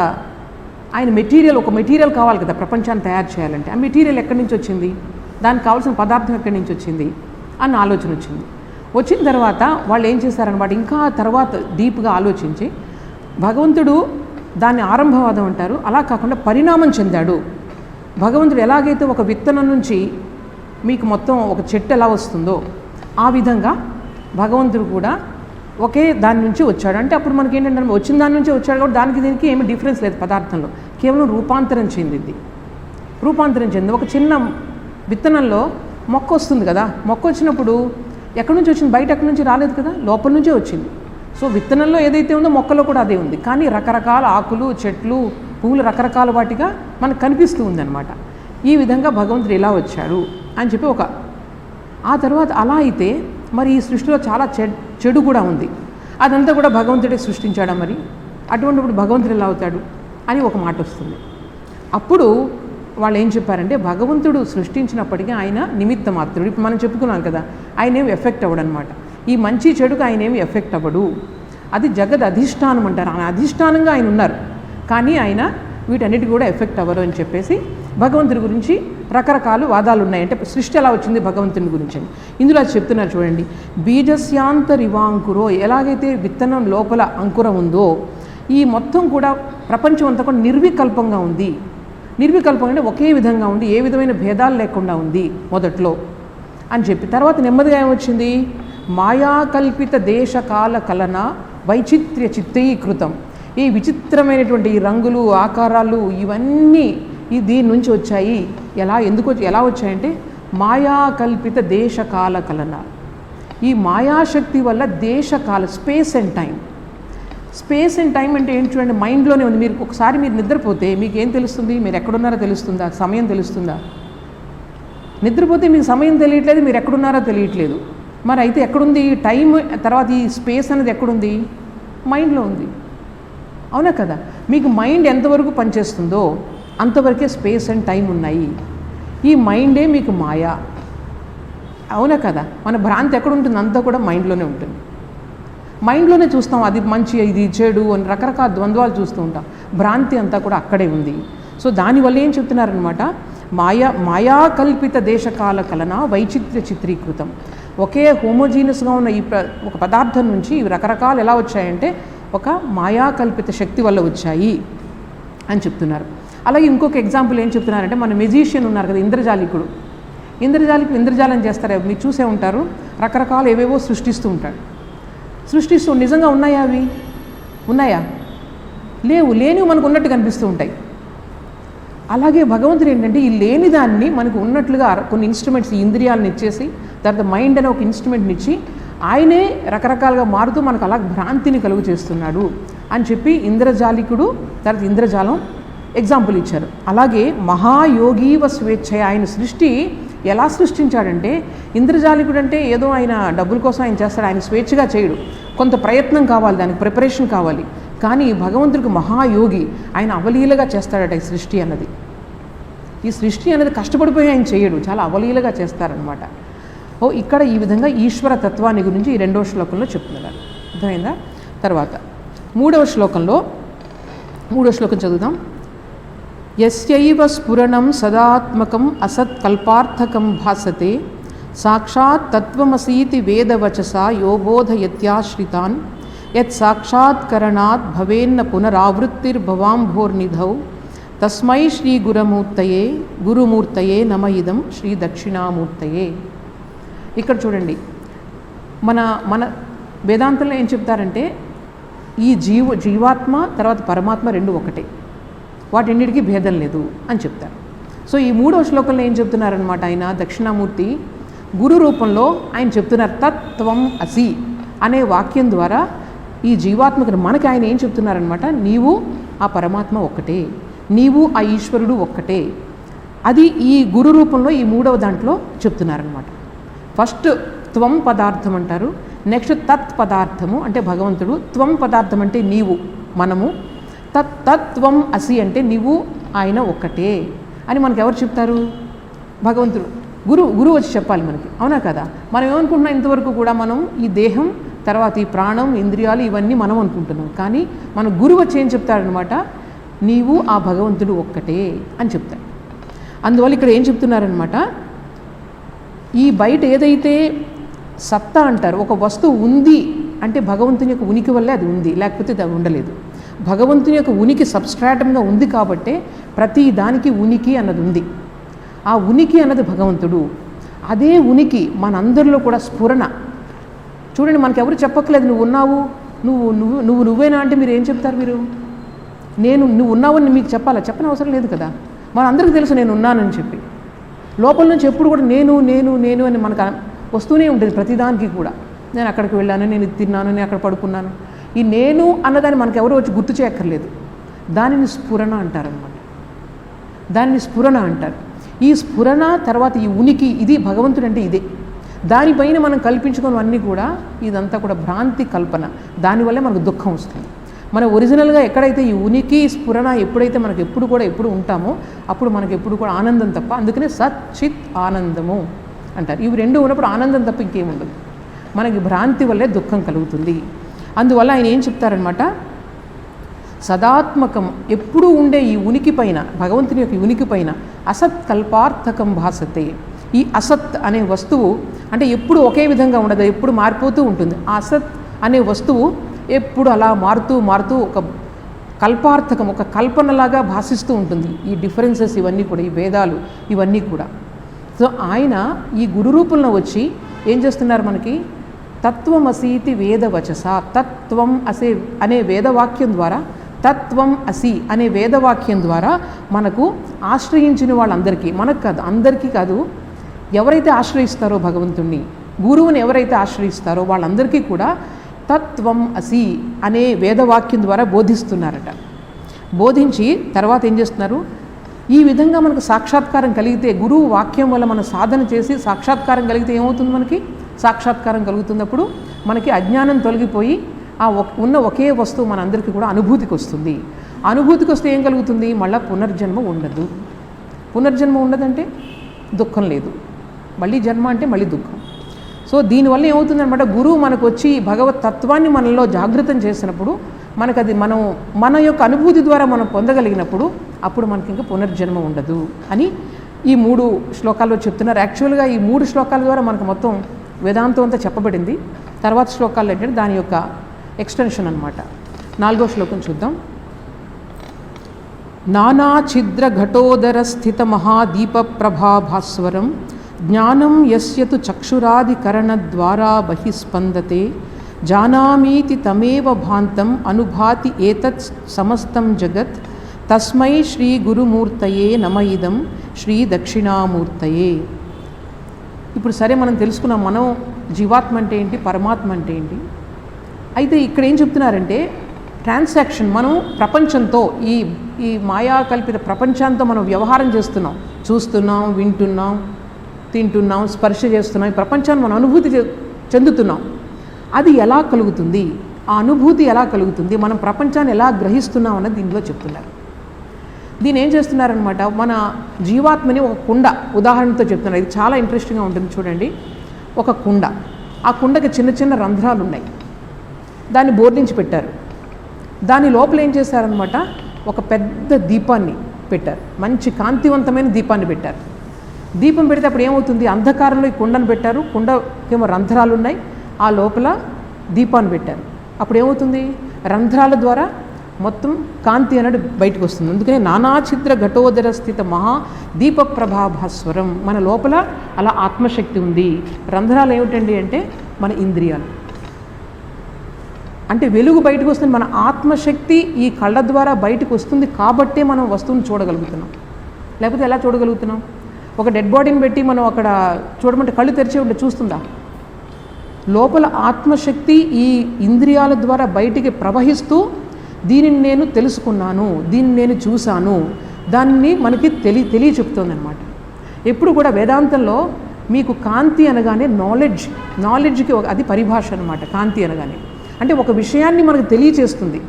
ఆయన ఒక మెటీరియల్ కావాలి కదా ప్రపంచాన్ని తయారు చేయాలంటే. ఆ మెటీరియల్ ఎక్కడి నుంచి వచ్చింది, దానికి కావాల్సిన పదార్థం ఎక్కడి నుంచి వచ్చింది అన్న ఆలోచన వచ్చింది. వచ్చిన తర్వాత వాళ్ళు ఏం చేశారనమాట, ఇంకా తర్వాత డీప్గా ఆలోచించి భగవంతుడు దాన్ని ఆరంభవాదం అంటారు, అలా కాకుండా పరిణామం చెందాడు. భగవంతుడు ఎలాగైతే ఒక విత్తనం నుంచి మీకు మొత్తం ఒక చెట్టు ఎలా వస్తుందో ఆ విధంగా భగవంతుడు కూడా ఒకే దాని నుంచి వచ్చాడు. అంటే అప్పుడు మనకి ఏంటంటే వచ్చిన దాని నుంచి వచ్చాడు కాబట్టి దానికి దీనికి ఏమీ డిఫరెన్స్ లేదు పదార్థంలో, కేవలం రూపాంతరం చెందింది. ఒక చిన్న విత్తనంలో మొక్క వస్తుంది కదా, మొక్క వచ్చినప్పుడు ఎక్కడి నుంచి వచ్చింది, బయట ఎక్కడి నుంచి రాలేదు కదా, లోపల నుంచే వచ్చింది. సో విత్తనంలో ఏదైతే ఉందో మొక్కలో కూడా అదే ఉంది. కానీ రకరకాల ఆకులు, చెట్లు, పువ్వులు రకరకాల వాటిగా మనకు కనిపిస్తూ ఉందన్నమాట. ఈ విధంగా భగవంతుడు ఇలా వచ్చాడు అని చెప్పి ఆ తర్వాత అలా అయితే మరి ఈ సృష్టిలో చాలా చెడు కూడా ఉంది, అదంతా కూడా భగవంతుడే సృష్టించాడా మరి, అటువంటిప్పుడు భగవంతుడు ఎలా అవుతాడు అని ఒక మాట వస్తుంది. అప్పుడు వాళ్ళు ఏం చెప్పారంటే భగవంతుడు సృష్టించినప్పటికీ ఆయన నిమిత్త మాత్రుడు. ఇప్పుడు మనం చెప్పుకున్నాం కదా, ఆయన ఏమి ఎఫెక్ట్ అవ్వడు అనమాట. ఈ మంచి చెడుకు ఆయన ఏమి ఎఫెక్ట్ అవ్వడు, అది జగద్ అధిష్టానం అంటారు. ఆయన అధిష్టానంగా ఆయన ఉన్నారు, కానీ ఆయన వీటన్నిటి కూడా ఎఫెక్ట్ అవ్వరు అని చెప్పేసి భగవంతుడి గురించి రకరకాల వాదాలు ఉన్నాయి. అంటే సృష్టి ఎలా వచ్చింది భగవంతుని గురించి అని ఇందులో అది చెప్తున్నారు చూడండి. బీజస్యాంతరివాంకురో, ఎలాగైతే విత్తనం లోపల అంకురం ఉందో ఈ మొత్తం కూడా ప్రపంచం అంతా కూడా నిర్వికల్పంగా ఉంది. నిర్వికల్పం అంటే ఒకే విధంగా ఉంది, ఏ విధమైన భేదాలు లేకుండా ఉంది మొదట్లో అని చెప్పి, తర్వాత నెమ్మదిగా ఏమొచ్చింది, మాయాకల్పిత దేశకాల కలన వైచిత్ర్య చిత్రీకృతం. ఈ విచిత్రమైనటువంటి ఈ రంగులు, ఆకారాలు ఇవన్నీ దీని నుంచి వచ్చాయి. ఎలా వచ్చాయంటే మాయాకల్పిత దేశకాల కలన. ఈ మాయాశక్తి వల్ల దేశకాల, స్పేస్ అండ్ టైం అంటే ఏంటి చూడండి, మైండ్లోనే ఉంది. మీరు ఒకసారి నిద్రపోతే మీకు ఏం తెలుస్తుంది, మీరు ఎక్కడున్నారో తెలుస్తుందా, సమయం తెలుస్తుందా? నిద్రపోతే మీకు సమయం తెలియట్లేదు, మీరు ఎక్కడున్నారో తెలియట్లేదు. మరి అయితే ఎక్కడుంది టైం, తర్వాత ఈ స్పేస్ అనేది ఎక్కడుంది, మైండ్లో ఉంది, అవునా కదా? మీకు మైండ్ ఎంతవరకు పనిచేస్తుందో అంతవరకే స్పేస్ అండ్ టైం ఉన్నాయి. ఈ మైండే మీకు మాయా, అవునా కదా? మన భ్రాంతి ఎక్కడ ఉంటుంది, అంతా కూడా మైండ్లోనే ఉంటుంది. మైండ్లోనే చూస్తాం, అది మంచి, ఇది చెడు అని రకరకాల ద్వంద్వాలు చూస్తూ ఉంటాం. భ్రాంతి అంతా కూడా అక్కడే ఉంది. సో దానివల్ల ఏం చెప్తున్నారనమాట, మాయాకల్పిత దేశకాల కలన వైచిత్ర్య చిత్రీకృతం. ఒకే హోమోజీనస్గా ఉన్న ఒక పదార్థం నుంచి ఇవి రకరకాలు ఎలా వచ్చాయంటే ఒక మాయాకల్పిత శక్తి వల్ల వచ్చాయి అని చెప్తున్నారు. అలాగే ఇంకొక ఎగ్జాంపుల్ ఏం చెప్తున్నారంటే, మన మెజీషియన్ ఉన్నారు కదా, ఇంద్రజాలం చేస్తారు, మీరు చూసే ఉంటారు. రకరకాలు ఏవేవో సృష్టిస్తూ నిజంగా ఉన్నాయా, అవి ఉన్నాయా? లేనివి మనకు ఉన్నట్టు కనిపిస్తూ ఉంటాయి. అలాగే భగవంతుడు ఏంటంటే ఈ లేని దాన్ని మనకు ఉన్నట్లుగా కొన్ని ఇన్స్ట్రుమెంట్స్, ఇంద్రియాలను ఇచ్చేసి తర్వాత మైండ్ అనే ఒక ఇన్స్ట్రుమెంట్ని ఇచ్చి ఆయనే రకరకాలుగా మారుతూ మనకు అలా భ్రాంతిని కలుగు చేస్తున్నాడు అని చెప్పి ఇంద్రజాలికుడు తర్వాత ఇంద్రజాలం ఎగ్జాంపుల్ ఇచ్చారు. అలాగే మహాయోగీవ స్వేచ్ఛ, ఆయన సృష్టి ఎలా సృష్టించాడంటే, ఇంద్రజాలికుడు అంటే ఏదో ఆయన డబ్బుల కోసం ఆయన చేస్తాడు, ఆయన స్వేచ్ఛగా చేయడు, కొంత ప్రయత్నం కావాలి, దానికి ప్రిపరేషన్ కావాలి. కానీ భగవంతుడికి మహాయోగి, ఆయన అవలీలగా చేస్తాడట ఈ సృష్టి అన్నది. ఈ సృష్టి అనేది కష్టపడిపోయి ఆయన చేయడు, చాలా అవలీలగా చేస్తారనమాట. ఇక్కడ ఈ విధంగా ఈశ్వర తత్వాన్ని గురించి ఈ 2వ శ్లోకంలో చెప్తున్నారు. అర్థమైందా? తర్వాత 3వ శ్లోకం చదువుదాం. యస్యైవ స్ఫురణం సదాత్మకం అసత్కల్పార్థకం భాసతే సాక్షాత్ తత్వమసీతి వేదవచసా యోబోధయత్యాశ్రితాన్ యత్ సాక్షాత్కరణాత్ భవేన్న పునరావృత్తిర్భవాంభోర్నిధౌ తస్మై శ్రీ గురుమూర్తయే నమ ఇదం శ్రీ దక్షిణామూర్తయే. ఇక్కడ చూడండి, మన వేదాంతంలో ఏం చెప్తారంటే ఈ జీవాత్మ తర్వాత పరమాత్మ రెండు ఒకటే, వాటిన్నిటికీ భేదం లేదు అని చెప్తారు. సో ఈ 3వ శ్లోకంలో ఏం చెప్తున్నారనమాట, ఆయన దక్షిణామూర్తి గురు రూపంలో ఆయన చెప్తున్నారు. తత్వం అసి అనే వాక్యం ద్వారా ఈ జీవాత్మకు మనకి ఆయన ఏం చెప్తున్నారనమాట, నీవు ఆ పరమాత్మ ఒక్కటే, నీవు ఆ ఈశ్వరుడు ఒక్కటే. అది ఈ గురు రూపంలో ఈ 3వ దాంట్లో చెప్తున్నారనమాట. ఫస్ట్ త్వం పదార్థం అంటారు, నెక్స్ట్ తత్ పదార్థము అంటే భగవంతుడు, త్వం పదార్థం అంటే నీవు మనము, తత్వం అసి అంటే నీవు ఆయన ఒక్కటే అని మనకు ఎవరు చెప్తారు, భగవంతుడు. గురువు వచ్చి చెప్పాలి మనకి, అవునా కదా? మనం ఏమనుకుంటున్నాం, ఇంతవరకు కూడా మనం ఈ దేహం తర్వాత ఈ ప్రాణం ఇంద్రియాలు ఇవన్నీ మనం అనుకుంటున్నాం. కానీ మన గురువు వచ్చి ఏం చెప్తాడనమాట, నీవు ఆ భగవంతుడు ఒక్కటే అని చెప్తాడు. అందువల్ల ఇక్కడ ఏం చెప్తున్నారనమాట, ఈ బయట ఏదైతే సత్తా అంటారు, ఒక వస్తువు ఉంది అంటే భగవంతుని యొక్క ఉనికి వల్లే అది ఉంది, లేకపోతే అది ఉండలేదు. భగవంతుని యొక్క ఉనికి సబ్స్ట్రాటంగా ఉంది కాబట్టే ప్రతి దానికి ఉనికి అన్నది ఉంది. ఆ ఉనికి అన్నది భగవంతుడు. అదే ఉనికి మనందరిలో కూడా స్ఫురణ. చూడండి, మనకు ఎవరు చెప్పక్కలేదు నువ్వు ఉన్నావు, నువ్వేనా అంటే మీరు ఏం చెప్తారు? మీరు నువ్వు ఉన్నావని మీకు చెప్పాలా? చెప్పని అవసరం లేదు కదా. మనందరికీ తెలుసు నేను ఉన్నానని చెప్పి. లోపల నుంచి ఎప్పుడు కూడా నేను నేను నేను అని మనకు వస్తూనే ఉంటుంది ప్రతిదానికి కూడా. నేను అక్కడికి వెళ్ళాను, నేను ఇది తిన్నాను, నేను అక్కడ పడుకున్నాను. ఈ నేను అన్నదాన్ని మనకు ఎవరో వచ్చి గుర్తు చేయక్కర్లేదు. దానిని స్ఫురణ అంటారనమాట. దానిని స్ఫురణ అంటారు. ఈ స్ఫురణ తర్వాత ఈ ఉనికి, ఇది భగవంతుడు అంటే ఇదే. దానిపైన మనం కల్పించుకున్నవన్నీ కూడా ఇదంతా కూడా భ్రాంతి కల్పన. దానివల్లే మనకు దుఃఖం వస్తుంది. మన ఒరిజినల్గా ఎక్కడైతే ఈ ఉనికి స్ఫురణ ఎప్పుడైతే మనకు ఎప్పుడు ఉంటామో అప్పుడు మనకు ఎప్పుడు కూడా ఆనందం తప్ప. అందుకనే సత్ చిత్ ఆనందము అంటారు. ఇవి రెండు ఉన్నప్పుడు ఆనందం తప్ప ఇంకేముండదు. మనకి భ్రాంతి వల్లే దుఃఖం కలుగుతుంది. అందువల్ల ఆయన ఏం చెప్తారనమాట, సదాత్మకం ఎప్పుడూ ఉండే ఈ ఉనికి పైన, భగవంతుని యొక్క ఉనికి పైన అసత్ కల్పార్థకం భాసతే. ఈ అసత్ అనే వస్తువు అంటే ఎప్పుడు ఒకే విధంగా ఉండదు, ఎప్పుడు మారిపోతూ ఉంటుంది. ఆ అసత్ అనే వస్తువు ఎప్పుడు అలా మారుతూ మారుతూ ఒక కల్పార్థకం, ఒక కల్పనలాగా భాషిస్తూ ఉంటుంది. ఈ డిఫరెన్సెస్ ఇవన్నీ కూడా, ఈ భేదాలు ఇవన్నీ కూడా. సో ఆయన ఈ గురు రూపంలో వచ్చి ఏం చేస్తున్నారు, మనకి తత్వమసీతి వేదవచస, తత్వం అసే అనే వేదవాక్యం ద్వారా, తత్వం అసి అనే వేదవాక్యం ద్వారా మనకు ఆశ్రయించిన వాళ్ళందరికీ, మనకు కాదు, అందరికీ కాదు, ఎవరైతే ఆశ్రయిస్తారో భగవంతుణ్ణి, గురువుని ఎవరైతే ఆశ్రయిస్తారో వాళ్ళందరికీ కూడా తత్వం అసి అనే వేదవాక్యం ద్వారా బోధిస్తున్నారట. బోధించి తర్వాత ఏం చేస్తున్నారు, ఈ విధంగా మనకు సాక్షాత్కారం కలిగితే, గురువు వాక్యం వల్ల మనం సాధన చేసి సాక్షాత్కారం కలిగితే ఏమవుతుంది, మనకి సాక్షాత్కారం కలుగుతున్నప్పుడు మనకి అజ్ఞానం తొలగిపోయి ఆ ఉన్న ఒకే వస్తువు మనందరికీ కూడా అనుభూతికి వస్తుంది. అనుభూతికి వస్తే ఏం కలుగుతుంది, మళ్ళీ పునర్జన్మ ఉండదు. పునర్జన్మ ఉండదంటే దుఃఖం లేదు, మళ్ళీ జన్మ అంటే మళ్ళీ దుఃఖం. సో దీనివల్ల ఏమవుతుందన్నమాట, గురువు మనకు వచ్చి భగవత్ తత్వాన్ని మనలో జాగృతం చేసినప్పుడు మనకు అది మన యొక్క అనుభూతి ద్వారా మనం పొందగలిగినప్పుడు అప్పుడు మనకి ఇంకా పునర్జన్మ ఉండదు అని ఈ 3 శ్లోకాల్లో చెప్తున్నారు. యాక్చువల్గా ఈ 3 శ్లోకాల ద్వారా మనకు మొత్తం వేదాంతం అంతా చెప్పబడింది. తర్వాత శ్లోకాలు ఏంటంటే దాని యొక్క ఎక్స్టెన్షన్ అనమాట. 4వ శ్లోకం చూద్దాం. నానా ఛిద్ర ఘటోదర స్థిత మహాదీప ప్రభాభాస్వరం జ్ఞానం యస్యతు చక్షురాదికరణ ద్వారా బహిస్పందతే జానామీతి తమేవ భాంతం అనుభాతి ఏతత్ సమస్తం జగత్ తస్మై శ్రీ గురుమూర్తయే నమ ఇదం శ్రీ దక్షిణామూర్తయే. ఇప్పుడు సరే మనం తెలుసుకున్నాం, మనం జీవాత్మ అంటే ఏంటి, పరమాత్మ అంటే ఏంటి. అయితే ఇక్కడ ఏం చెప్తున్నారంటే ట్రాన్సాక్షన్, మనం ప్రపంచంతో ఈ మాయాకల్పిత ప్రపంచంతో మనం వ్యవహారం చేస్తున్నాం, చూస్తున్నాం, వింటున్నాం, తింటున్నాం, స్పర్శ చేస్తున్నాం, ఈ ప్రపంచాన్ని మనం అనుభూతి చెందుతున్నాం. అది ఎలా కలుగుతుంది, ఆ అనుభూతి ఎలా కలుగుతుంది, మనం ప్రపంచాన్ని ఎలా గ్రహిస్తున్నాం అన్నది దీనిలో చెప్తున్నారు. దీని ఏం చేస్తున్నారనమాట, మన జీవాత్మని ఒక కుండ ఉదాహరణతో చెప్తున్నారు. ఇది చాలా ఇంట్రెస్టింగ్గా ఉంటుంది. చూడండి, ఒక కుండ, ఆ కుండకి చిన్న చిన్న రంధ్రాలు ఉన్నాయి, దాన్ని బోర్లించి పెట్టారు. దాని లోపల ఏం చేశారనమాట, ఒక పెద్ద దీపాన్ని పెట్టారు, మంచి కాంతివంతమైన దీపాన్ని పెట్టారు. దీపం పెడితే అప్పుడు ఏమవుతుంది, అంధకారంలో ఈ కుండను పెట్టారు, కుండకేమో రంధ్రాలు ఉన్నాయి, ఆ లోపల దీపాన్ని పెట్టారు. అప్పుడు ఏమవుతుంది, రంధ్రాల ద్వారా మొత్తం కాంతి అనేది బయటకు వస్తుంది. అందుకనే నానాఛిద్ర ఘటోదర స్థిత మహా దీప ప్రభాభాస్వరం, మన లోపల అలా ఆత్మశక్తి ఉంది. రంధ్రాలు ఏమిటండి అంటే మన ఇంద్రియాలు. అంటే వెలుగు బయటకు వస్తుంది, మన ఆత్మశక్తి ఈ కళ్ళ ద్వారా బయటకు వస్తుంది కాబట్టే మనం వస్తువుని చూడగలుగుతున్నాం. లేకపోతే ఎలా చూడగలుగుతున్నాం, ఒక డెడ్ బాడీని పెట్టి మనం అక్కడ చూడమంటే కళ్ళు తెరిచే ఉంటే చూస్తుందా? లోపల ఆత్మశక్తి ఈ ఇంద్రియాల ద్వారా బయటికి ప్రవహిస్తూ దీనిని నేను తెలుసుకున్నాను, దీన్ని నేను చూశాను, దాన్ని మనకి తెలియ చెప్తుందన్నమాట. ఎప్పుడు కూడా వేదాంతంలో మీకు కాంతి అనగానే నాలెడ్జ్కి అది పరిభాష అనమాట. కాంతి అనగానే అంటే ఒక విషయాన్ని మనకు తెలియచేస్తుంది.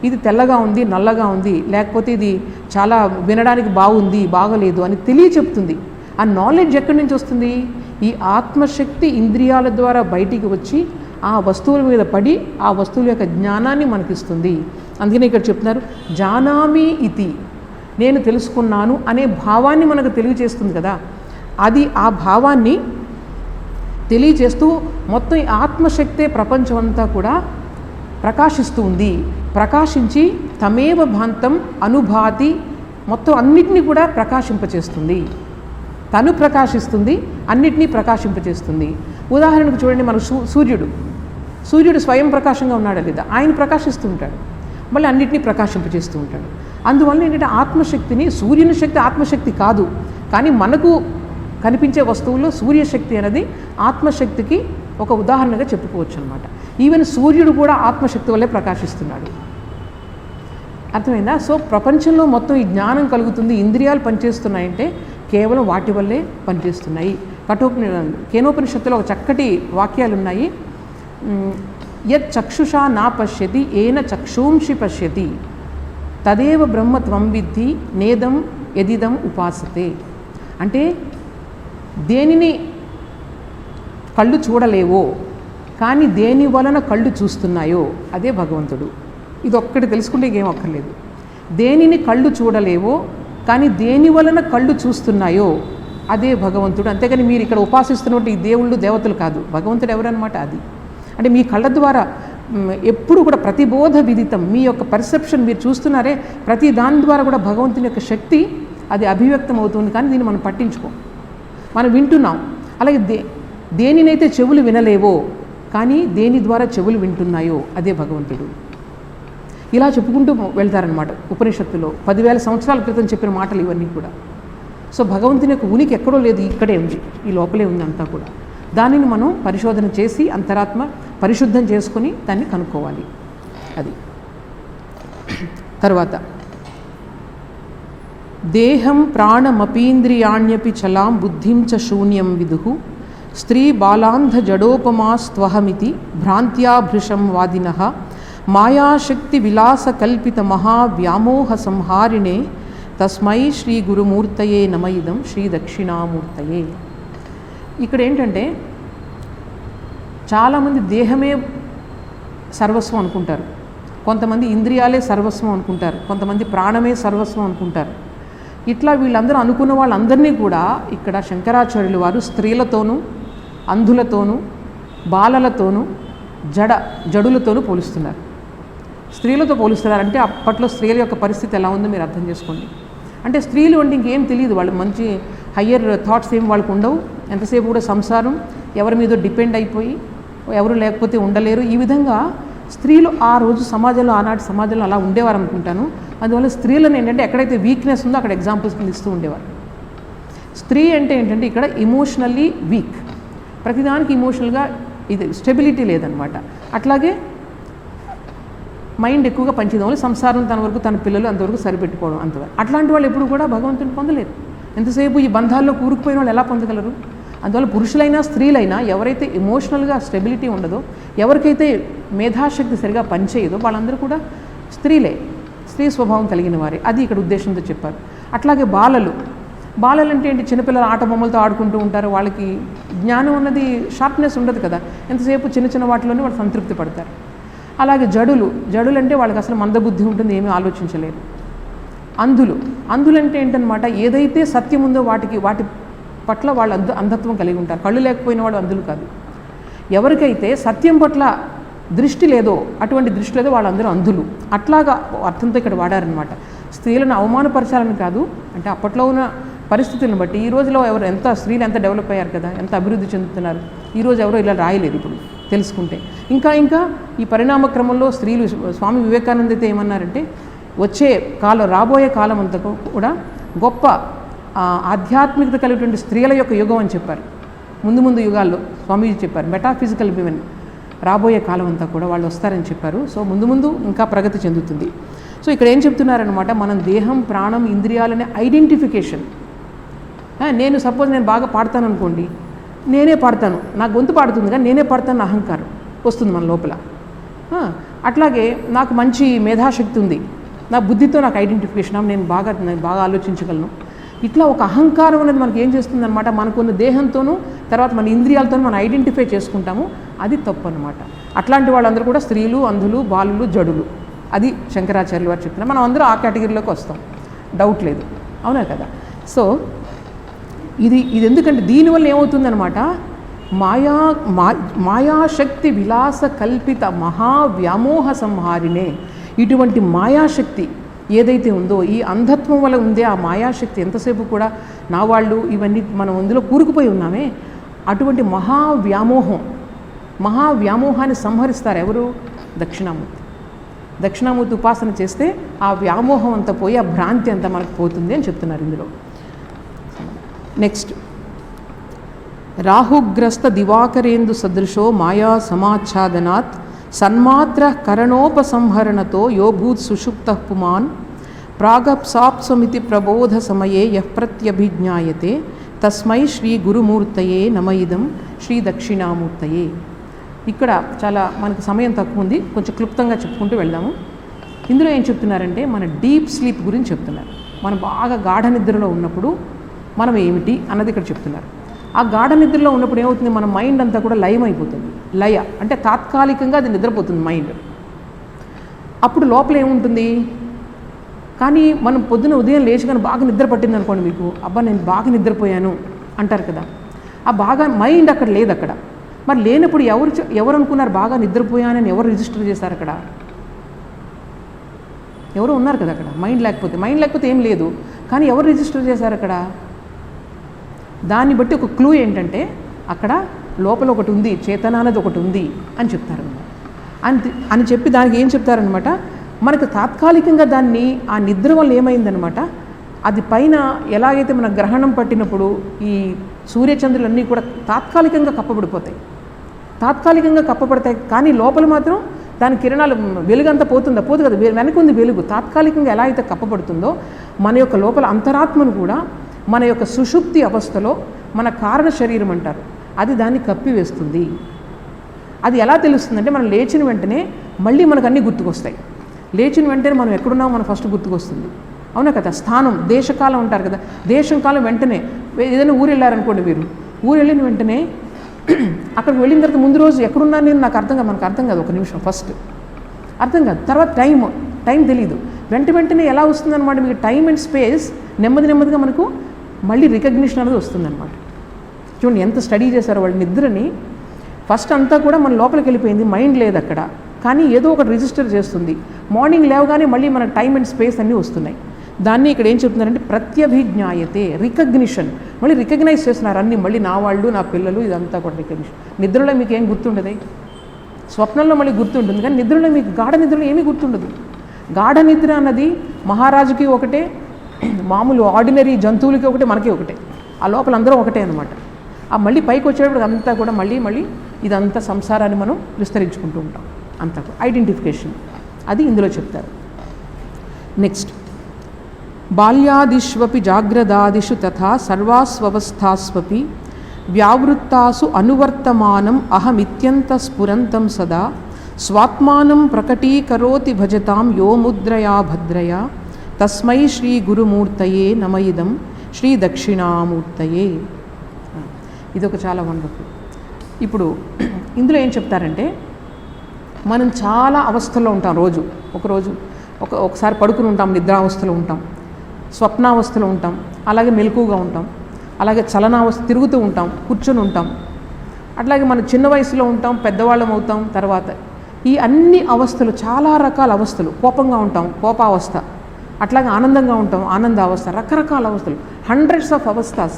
ఇది తెల్లగా ఉంది, నల్లగా ఉంది, లేకపోతే ఇది చాలా వినడానికి బాగుంది, బాగలేదు అని తెలియచెప్తుంది. ఆ నాలెడ్జ్ ఎక్కడి నుంచి వస్తుంది, ఈ ఆత్మశక్తి ఇంద్రియాల ద్వారా బయటికి వచ్చి ఆ వస్తువుల మీద పడి ఆ వస్తువుల యొక్క జ్ఞానాన్ని మనకిస్తుంది. అందుకనే ఇక్కడ చెప్తున్నారు జానామి ఇతి, నేను తెలుసుకున్నాను అనే భావాన్ని మనకు తెలియజేస్తుంది కదా, అది ఆ భావాన్ని తెలియజేస్తూ మొత్తం ఈ ఆత్మశక్తే ప్రపంచం అంతా కూడా ప్రకాశిస్తూ ఉంది. ప్రకాశించి తమేవ భాంతం అనుభాతి, మొత్తం అన్నిటినీ కూడా ప్రకాశింపచేస్తుంది. తను ప్రకాశిస్తుంది, అన్నిటినీ ప్రకాశింపచేస్తుంది. ఉదాహరణకు చూడండి, మన సూర్యుడు స్వయం ప్రకాశంగా ఉన్నాడా లేదా? ఆయన ప్రకాశిస్తూ ఉంటాడు, మళ్ళీ అన్నిటినీ ప్రకాశింపచేస్తూ ఉంటాడు. అందువల్ల ఏంటంటే ఆత్మశక్తిని, సూర్యుని శక్తి ఆత్మశక్తి కాదు, కానీ మనకు కనిపించే వస్తువుల్లో సూర్యశక్తి అనేది ఆత్మశక్తికి ఒక ఉదాహరణగా చెప్పుకోవచ్చు అనమాట. ఈవెన్ సూర్యుడు కూడా ఆత్మశక్తి వల్లే ప్రకాశిస్తున్నాడు. అర్థమైందా? సో ప్రపంచంలో మొత్తం ఈ జ్ఞానం కలుగుతుంది, ఇంద్రియాలు పనిచేస్తున్నాయంటే కేవలం వాటి వల్లే పనిచేస్తున్నాయి. కేనోపనిషత్తులో ఒక చక్కటి వాక్యాలు ఉన్నాయి. యత్ చక్షుషా నా పశ్యతి ఏన చక్షూంషి పశ్యతి తదేవ బ్రహ్మ త్వం విద్ధి నేదం యదిదం ఉపాసతే. అంటే దేనిని కళ్ళు చూడలేవో కానీ దేని వలన కళ్ళు చూస్తున్నాయో అదే భగవంతుడు. ఇది ఒక్కటి తెలుసుకుంటే ఏం అక్కర్లేదు. దేనిని కళ్ళు చూడలేవో కానీ దేని వలన కళ్ళు చూస్తున్నాయో అదే భగవంతుడు. అంతేగాని మీరు ఇక్కడ ఉపాసిస్తున్నట్టు ఈ దేవుళ్ళు దేవతలు కాదు, భగవంతుడు ఎవరన్నమాట అది. అంటే మీ కళ్ళ ద్వారా ఎప్పుడు కూడా ప్రతిబోధ విదితం, మీ యొక్క పర్సెప్షన్ మీరు చూస్తున్నారే ప్రతి దాని ద్వారా కూడా భగవంతుని యొక్క శక్తి అది అభివ్యక్తం అవుతుంది. కానీ దీన్ని మనం పట్టించుకోం, మనం వింటున్నాం. అలాగే దేనినైతే చెవులు వినలేవో కానీ దేని ద్వారా చెవులు వింటున్నాయో అదే భగవంతుడు. ఇలా చెప్పుకుంటూ వెళ్తారనమాట ఉపనిషత్తులో. 10,000 సంవత్సరాల క్రితం చెప్పిన మాటలు ఇవన్నీ కూడా. సో భగవంతుని యొక్క ఉనికి ఎక్కడో లేదు, ఇక్కడే ఉంది, ఈ లోపలే ఉంది అంతా కూడా. దానిని మనం పరిశోధన చేసి అంతరాత్మ పరిశుద్ధం చేసుకొని దాన్ని కనుక్కోవాలి. అది తర్వాత దేహం ప్రాణమపీంద్రియాణ్యపి చలాం బుద్ధిం చ శూన్యం విదుః స్త్రీ బాలాంధ జడోపమాస్త్వహమితి భ్రాంత్యా భృశం వాదినః మాయాశక్తి విలాస కల్పిత మహావ్యామోహ సంహారిణే తస్మై శ్రీ గురుమూర్తయే నమయిదం శ్రీ దక్షిణామూర్తయే. ఇక్కడ ఏంటంటే చాలామంది దేహమే సర్వస్వం అనుకుంటారు, కొంతమంది ఇంద్రియాలే సర్వస్వం అనుకుంటారు, కొంతమంది ప్రాణమే సర్వస్వం అనుకుంటారు. ఇట్లా వీళ్ళందరూ అనుకున్న వాళ్ళందరినీ కూడా ఇక్కడ శంకరాచార్యులు వారు స్త్రీలతోనూ అంధులతోనూ బాలలతోనూ జడులతోనూ పోలుస్తున్నారు. స్త్రీలతో పోలుస్తున్నారంటే అప్పట్లో స్త్రీల యొక్క పరిస్థితి ఎలా ఉందో మీరు అర్థం చేసుకోండి. అంటే స్త్రీలు అంటే ఇంకేం తెలియదు, వాళ్ళు మంచి హయ్యర్ థాట్స్ ఏం వాళ్ళకు ఉండవు, ఎంతసేపు కూడా సంసారం, ఎవరి మీద డిపెండ్ అయిపోయి ఎవరు లేకపోతే ఉండలేరు. ఈ విధంగా స్త్రీలు ఆ రోజు సమాజంలో, ఆనాటి సమాజంలో అలా ఉండేవారు అనుకుంటాను. అందువల్ల స్త్రీలను ఏంటంటే ఎక్కడైతే వీక్నెస్ ఉందో అక్కడ ఎగ్జాంపుల్స్ కింద ఇస్తూ ఉండేవారు. స్త్రీ అంటే ఏంటంటే ఇక్కడ ఇమోషనల్లీ వీక్, ప్రతిదానికి ఇమోషనల్గా ఇది స్టెబిలిటీ లేదనమాట. అట్లాగే మైండ్ ఎక్కువగా పనిచేయడం వల్ల సంసారం తన వరకు, తన పిల్లలు అంతవరకు సరిపెట్టుకోవడం అంతవరకు. అట్లాంటి వాళ్ళు ఎప్పుడు కూడా భగవంతుని పొందలేరు. ఎంతసేపు ఈ బంధాల్లో కూరుకుపోయిన వాళ్ళు ఎలా పొందగలరు? అందువల్ల పురుషులైనా స్త్రీలైనా ఎవరైతే ఎమోషనల్గా స్టెబిలిటీ ఉండదో, ఎవరికైతే మేధాశక్తి సరిగా పనిచేయదో వాళ్ళందరూ కూడా స్త్రీలే, స్త్రీ స్వభావం కలిగిన వారే. అది ఇక్కడ ఉద్దేశంతో చెప్పారు. అట్లాగే బాలలు అంటే ఏంటి? చిన్నపిల్లలు ఆట బొమ్మలతో ఆడుకుంటూ ఉంటారు, వాళ్ళకి జ్ఞానం అన్నది షార్ప్నెస్ ఉండదు కదా, ఎంతసేపు చిన్న చిన్న వాటిలోనే వాళ్ళు సంతృప్తి పడతారు. అలాగే జడులు అంటే వాళ్ళకి అసలు మందబుద్ధి ఉంటుంది, ఏమీ ఆలోచించలేరు. అంధులంటే ఏంటనమాట, ఏదైతే సత్యం ఉందో వాటి పట్ల వాళ్ళు అంధత్వం కలిగి ఉంటారు. కళ్ళు లేకపోయిన వాడు అంధులు కాదు. ఎవరికైతే సత్యం పట్ల దృష్టి లేదో, అటువంటి దృష్టి లేదో వాళ్ళందరూ అంధులు. అట్లాగా అర్థంతో ఇక్కడ వాడారనమాట. స్త్రీలను అవమానపరచాలని కాదు, అంటే అప్పట్లో ఉన్న పరిస్థితులను బట్టి ఈ రోజులో స్త్రీలు ఎంత డెవలప్ అయ్యారు కదా, ఎంత అభివృద్ధి చెందుతున్నారు. ఈరోజు ఎవరో ఇలా రాయలేరు ఇప్పుడు తెలుసుకుంటే. ఇంకా ఈ పరిణామ క్రమంలో స్త్రీలు, స్వామి వివేకానంద అయితే ఏమన్నారంటే రాబోయే కాలం అంతా కూడా గొప్ప ఆధ్యాత్మికత కలిగినటువంటి స్త్రీల యొక్క యుగం అని చెప్పారు. ముందు యుగాల్లో స్వామీజీ చెప్పారు, మెటాఫిజికల్ విమెన్ రాబోయే కాలం అంతా కూడా వాళ్ళు వస్తారని చెప్పారు. సో ముందు ఇంకా ప్రగతి చెందుతుంది. సో ఇక్కడ ఏం చెప్తున్నారనమాట, మనం దేహం, ప్రాణం, ఇంద్రియాలనే ఐడెంటిఫికేషన్. నేను బాగా పాడతాను అనుకోండి, నేనే పాడతాను, నా గొంతు పాడుతుంది కానీ నేనే పాడతాను అహంకారం వస్తుంది మన లోపల. అట్లాగే నాకు మంచి మేధాశక్తి ఉంది, నా బుద్ధితో నాకు ఐడెంటిఫికేషన్, నేను బాగా ఆలోచించగలను. ఇట్లా ఒక అహంకారం అనేది మనకి ఏం చేస్తుంది అనమాట, మనకున్న దేహంతోనూ తర్వాత మన ఇంద్రియాలతోనూ మనం ఐడెంటిఫై చేసుకుంటాము. అది తప్పు అనమాట. అట్లాంటి వాళ్ళందరూ కూడా స్త్రీలు, అంధులు, బాలులు, జడులు. అది శంకరాచార్యులు వారు చెప్తున్నారు. మనం అందరూ ఆ కేటగిరీలోకి వస్తాం, డౌట్ లేదు, అవునా కదా. సో ఇది ఎందుకంటే దీనివల్ల ఏమవుతుందనమాట, మాయాశక్తి విలాస కల్పిత మహావ్యామోహ సంహారినే. ఇటువంటి మాయాశక్తి ఏదైతే ఉందో, ఈ అంధత్వం వల్ల ఉందే ఆ మాయాశక్తి, ఎంతసేపు కూడా నా వాళ్ళు ఇవన్నీ మనం అందులో కూరుకుపోయి ఉన్నామే, అటువంటి మహావ్యామోహాన్ని సంహరిస్తారు ఎవరు? దక్షిణామూర్తి. దక్షిణామూర్తి ఉపాసన చేస్తే ఆ వ్యామోహం అంతా పోయి ఆ భ్రాంతి అంతా మనకు పోతుంది అని చెప్తున్నారు ఇందులో. నెక్స్ట్, రాహుగ్రస్త దివాకరేందు సదృశో మాయా సమాచ్ఛాదనాత్ సన్మాత్ర కరణోపసంహరణతో యోభూత్ సుషుప్త పుమాన్ ప్రాగప్సాప్స్వమితి ప్రబోధ సమయే యః ప్రత్యభిజ్ఞాయతే తస్మై శ్రీ గురుమూర్తయే నమయిదం శ్రీ దక్షిణామూర్తయే. ఇక్కడ చాలా మనకు సమయం తక్కువ ఉంది, కొంచెం క్లుప్తంగా చెప్పుకుంటూ వెళ్దాము. ఇందులో ఏం చెప్తున్నారంటే మన డీప్ స్లీప్ గురించి చెప్తున్నారు. మనం బాగా గాఢ నిద్రలో ఉన్నప్పుడు మనం ఏమిటి అన్నది ఇక్కడ చెప్తున్నారు. ఆ గాఢ నిద్రలో ఉన్నప్పుడు ఏమవుతుంది, మన మైండ్ అంతా కూడా లయం అయిపోతుంది. లయ అంటే తాత్కాలికంగా అది నిద్రపోతుంది మైండ్. అప్పుడు లోపల ఏముంటుంది, కానీ మనం పొద్దున ఉదయం లేచి కానీ బాగా నిద్ర పట్టింది అనుకోండి మీకు, అబ్బా నేను బాగా నిద్రపోయాను అంటారు కదా. ఆ బాగా మైండ్ అక్కడ లేదు. అక్కడ మరి లేనప్పుడు ఎవరు అనుకున్నారు బాగా నిద్రపోయానని? ఎవరు రిజిస్టర్ చేశారు అక్కడ? ఎవరు ఉన్నారు కదా అక్కడ. మైండ్ లేకపోతే ఏం లేదు, కానీ ఎవరు రిజిస్టర్ చేశారు అక్కడ? దాన్ని బట్టి ఒక క్లూ ఏంటంటే అక్కడ లోపల ఒకటి ఉంది, చేతన అనేది ఒకటి ఉంది అని చెప్తారనమాట. అని చెప్పి దానికి ఏం చెప్తారనమాట, మనకు తాత్కాలికంగా దాన్ని ఆ నిద్ర వల్ల ఏమైందనమాట, అది పైన ఎలాగైతే మన గ్రహణం పట్టినప్పుడు ఈ సూర్యచంద్రులన్నీ కూడా తాత్కాలికంగా కప్పబడతాయి, కానీ లోపల మాత్రం దాని కిరణాలు వెలుగంతా పోదు కదా, వెనక ఉంది వెలుగు. తాత్కాలికంగా ఎలా అయితే కప్పబడుతుందో మన యొక్క లోపల అంతరాత్మను కూడా మన యొక్క సుషుప్తి అవస్థలో మన కారణ శరీరం అంటారు, అది దాన్ని కప్పివేస్తుంది. అది ఎలా తెలుస్తుందంటే మనం లేచిన వెంటనే మళ్ళీ మనకు అన్నీ గుర్తుకొస్తాయి. లేచిన వెంటనే మనం ఎక్కడున్నామో మనం ఫస్ట్ గుర్తుకొస్తుంది, అవునా కదా. స్థానం, దేశకాలం ఉంటారు కదా, దేశం కాలం వెంటనే ఏదైనా ఊరు వెళ్ళారనుకోండి, మీరు ఊరు వెళ్ళిన వెంటనే అక్కడికి వెళ్ళిన తర్వాత ముందు రోజు ఎక్కడున్నాను నేను మనకు అర్థం కాదు. ఒక నిమిషం ఫస్ట్ అర్థం కాదు, తర్వాత టైం తెలియదు. వెంటనే ఎలా వస్తుందన్నమాట మీకు టైం అండ్ స్పేస్ నెమ్మదిగా మనకు మళ్ళీ రికగ్నిషన్ అనేది వస్తుందన్నమాట. చూడండి ఎంత స్టడీ చేశారో వాళ్ళు నిద్రని. ఫస్ట్ అంతా కూడా మన లోపలికి వెళ్ళిపోయింది, మైండ్ లేదు అక్కడ, కానీ ఏదో ఒకటి రిజిస్టర్ చేస్తుంది. మార్నింగ్ లేవగానే మళ్ళీ మన టైం అండ్ స్పేస్ అన్నీ వస్తున్నాయి. దాన్ని ఇక్కడ ఏం చెప్తున్నారంటే ప్రత్యభిజ్ఞాయతే, రికగ్నిషన్. మళ్ళీ రికగ్నైజ్ చేస్తున్నారు అన్నీ, మళ్ళీ నా వాళ్ళు నా పిల్లలు ఇదంతా కూడా రికగ్నిషన్. నిద్రలో మీకు ఏం గుర్తుండదు, స్వప్నంలో మళ్ళీ గుర్తుంటుంది, కానీ నిద్రలో మీకు గాఢ నిద్రలో ఏమీ గుర్తుండదు. గాఢ నిద్ర అన్నది మహారాజుకి ఒకటే, మామూలు ఆర్డినరీ జంతువులకి ఒకటే, మనకి ఒకటే. ఆ లోపల అందరం ఒకటే అనమాట. ఆ మళ్ళీ పైకి వచ్చేటప్పుడు అంతా కూడా మళ్ళీ ఇదంతా సంసారాన్ని మనం విస్తరించుకుంటూ ఉంటాం. అంతా ఐడెంటిఫికేషన్ అది ఇందులో చెప్తారు. నెక్స్ట్, బాల్యాదిష్వపి జాగ్రదాదిషు తథా సర్వాస్వస్థాస్వపి వ్యావృత్తాసు అనువర్తమానం అహమిత్యంత స్ఫురంతం సదా స్వాత్మానం ప్రకటీకరోతి భజతాం యో ముద్రయా భద్రయా తస్మై శ్రీ గురుమూర్తయే నమయిదం శ్రీ దక్షిణామూర్తయే. ఇదొక చాలా వండర్ఫుల్. ఇప్పుడు ఇందులో ఏం చెప్తారంటే మనం చాలా అవస్థల్లో ఉంటాం. ఒకసారి పడుకుని ఉంటాం, నిద్రావస్థలో ఉంటాం, స్వప్నావస్థలో ఉంటాం, అలాగే మెలకువగా ఉంటాం, అలాగే చలనావస్థ తిరుగుతూ ఉంటాం, కూర్చొని ఉంటాం, అట్లాగే మనం చిన్న వయసులో ఉంటాం, పెద్దవాళ్ళం అవుతాం. తర్వాత ఈ అన్ని అవస్థలు, చాలా రకాల అవస్థలు, కోపంగా ఉంటాం, కోపావస్థ, అట్లాగే ఆనందంగా ఉంటాం, ఆనందావస్థ, రకరకాల అవస్థలు, హండ్రెడ్స్ ఆఫ్ అవస్థాస్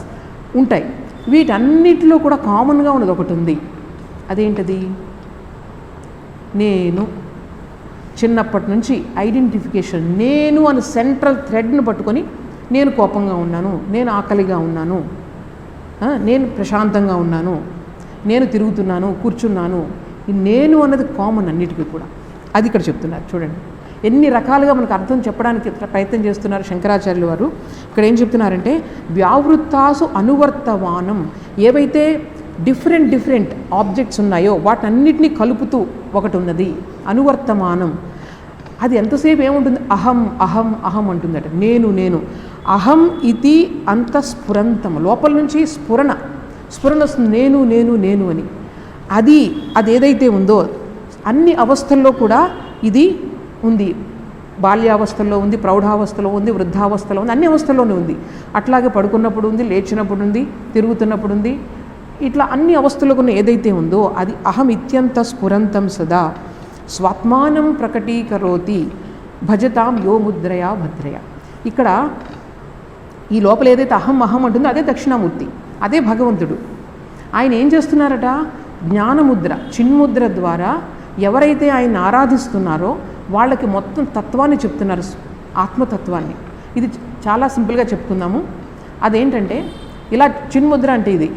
ఉంటాయి. వీటన్నిటిలో కూడా కామన్గా ఉన్నది ఒకటి ఉంది. అదేంటది? నేను. చిన్నప్పటి నుంచి ఐడెంటిఫికేషన్, నేను అని సెంట్రల్ థ్రెడ్ను పట్టుకొని నేను కోపంగా ఉన్నాను, నేను ఆకలిగా ఉన్నాను, నేను ప్రశాంతంగా ఉన్నాను, నేను తిరుగుతున్నాను, కూర్చున్నాను. ఈ నేను అన్నది కామన్ అన్నిటికీ కూడా. అది ఇక్కడ చెప్తున్నారు. చూడండి ఎన్ని రకాలుగా మనకు అర్థం చెప్పడానికి ప్రయత్నం చేస్తున్నారు శంకరాచార్యులు వారు. ఇక్కడ ఏం చెప్తున్నారంటే వ్యావృత్తాసు అనువర్తమానం, ఏవైతే డిఫరెంట్ ఆబ్జెక్ట్స్ ఉన్నాయో వాటన్నిటినీ కలుపుతూ ఒకటి ఉన్నది అనువర్తమానం. అది ఎంతసేపు ఏముంటుంది? అహం అహం అహం అంటుందట. నేను అహం ఇది అంత స్ఫురంతం, లోపల నుంచి స్ఫురణ వస్తుంది, నేను అని. అది ఏదైతే ఉందో అన్ని అవస్థల్లో కూడా ఇది ఉంది, బాల్యావస్థలో ఉంది, ప్రౌఢావస్థలో ఉంది, వృద్ధావస్థలో ఉంది, అన్ని అవస్థల్లోనే ఉంది. అట్లాగే పడుకున్నప్పుడు ఉంది, లేచినప్పుడు ఉంది, తిరుగుతున్నప్పుడు ఉంది. ఇట్లా అన్ని అవస్థలకు ఏదైతే ఉందో అది అహం ఇత్యంత స్ఫురంతం సదా స్వాత్మానం ప్రకటీకరోతి భజతాం యో ముద్రయా భద్రయ. ఇక్కడ ఈ లోపల ఏదైతే అహం అహం అంటుందో అదే దక్షిణామూర్తి, అదే భగవంతుడు. ఆయన ఏం చేస్తున్నారట, జ్ఞానముద్ర చిన్ముద్ర ద్వారా ఎవరైతే ఆయన ఆరాధిస్తున్నారో వాళ్ళకి మొత్తం తత్వాన్ని చెప్తున్నారు, ఆత్మతత్వాన్ని. ఇది చాలా సింపుల్గా చెప్పుకుందాము. అదేంటంటే ఇలా చిన్ముద్ర అంటే ఇది.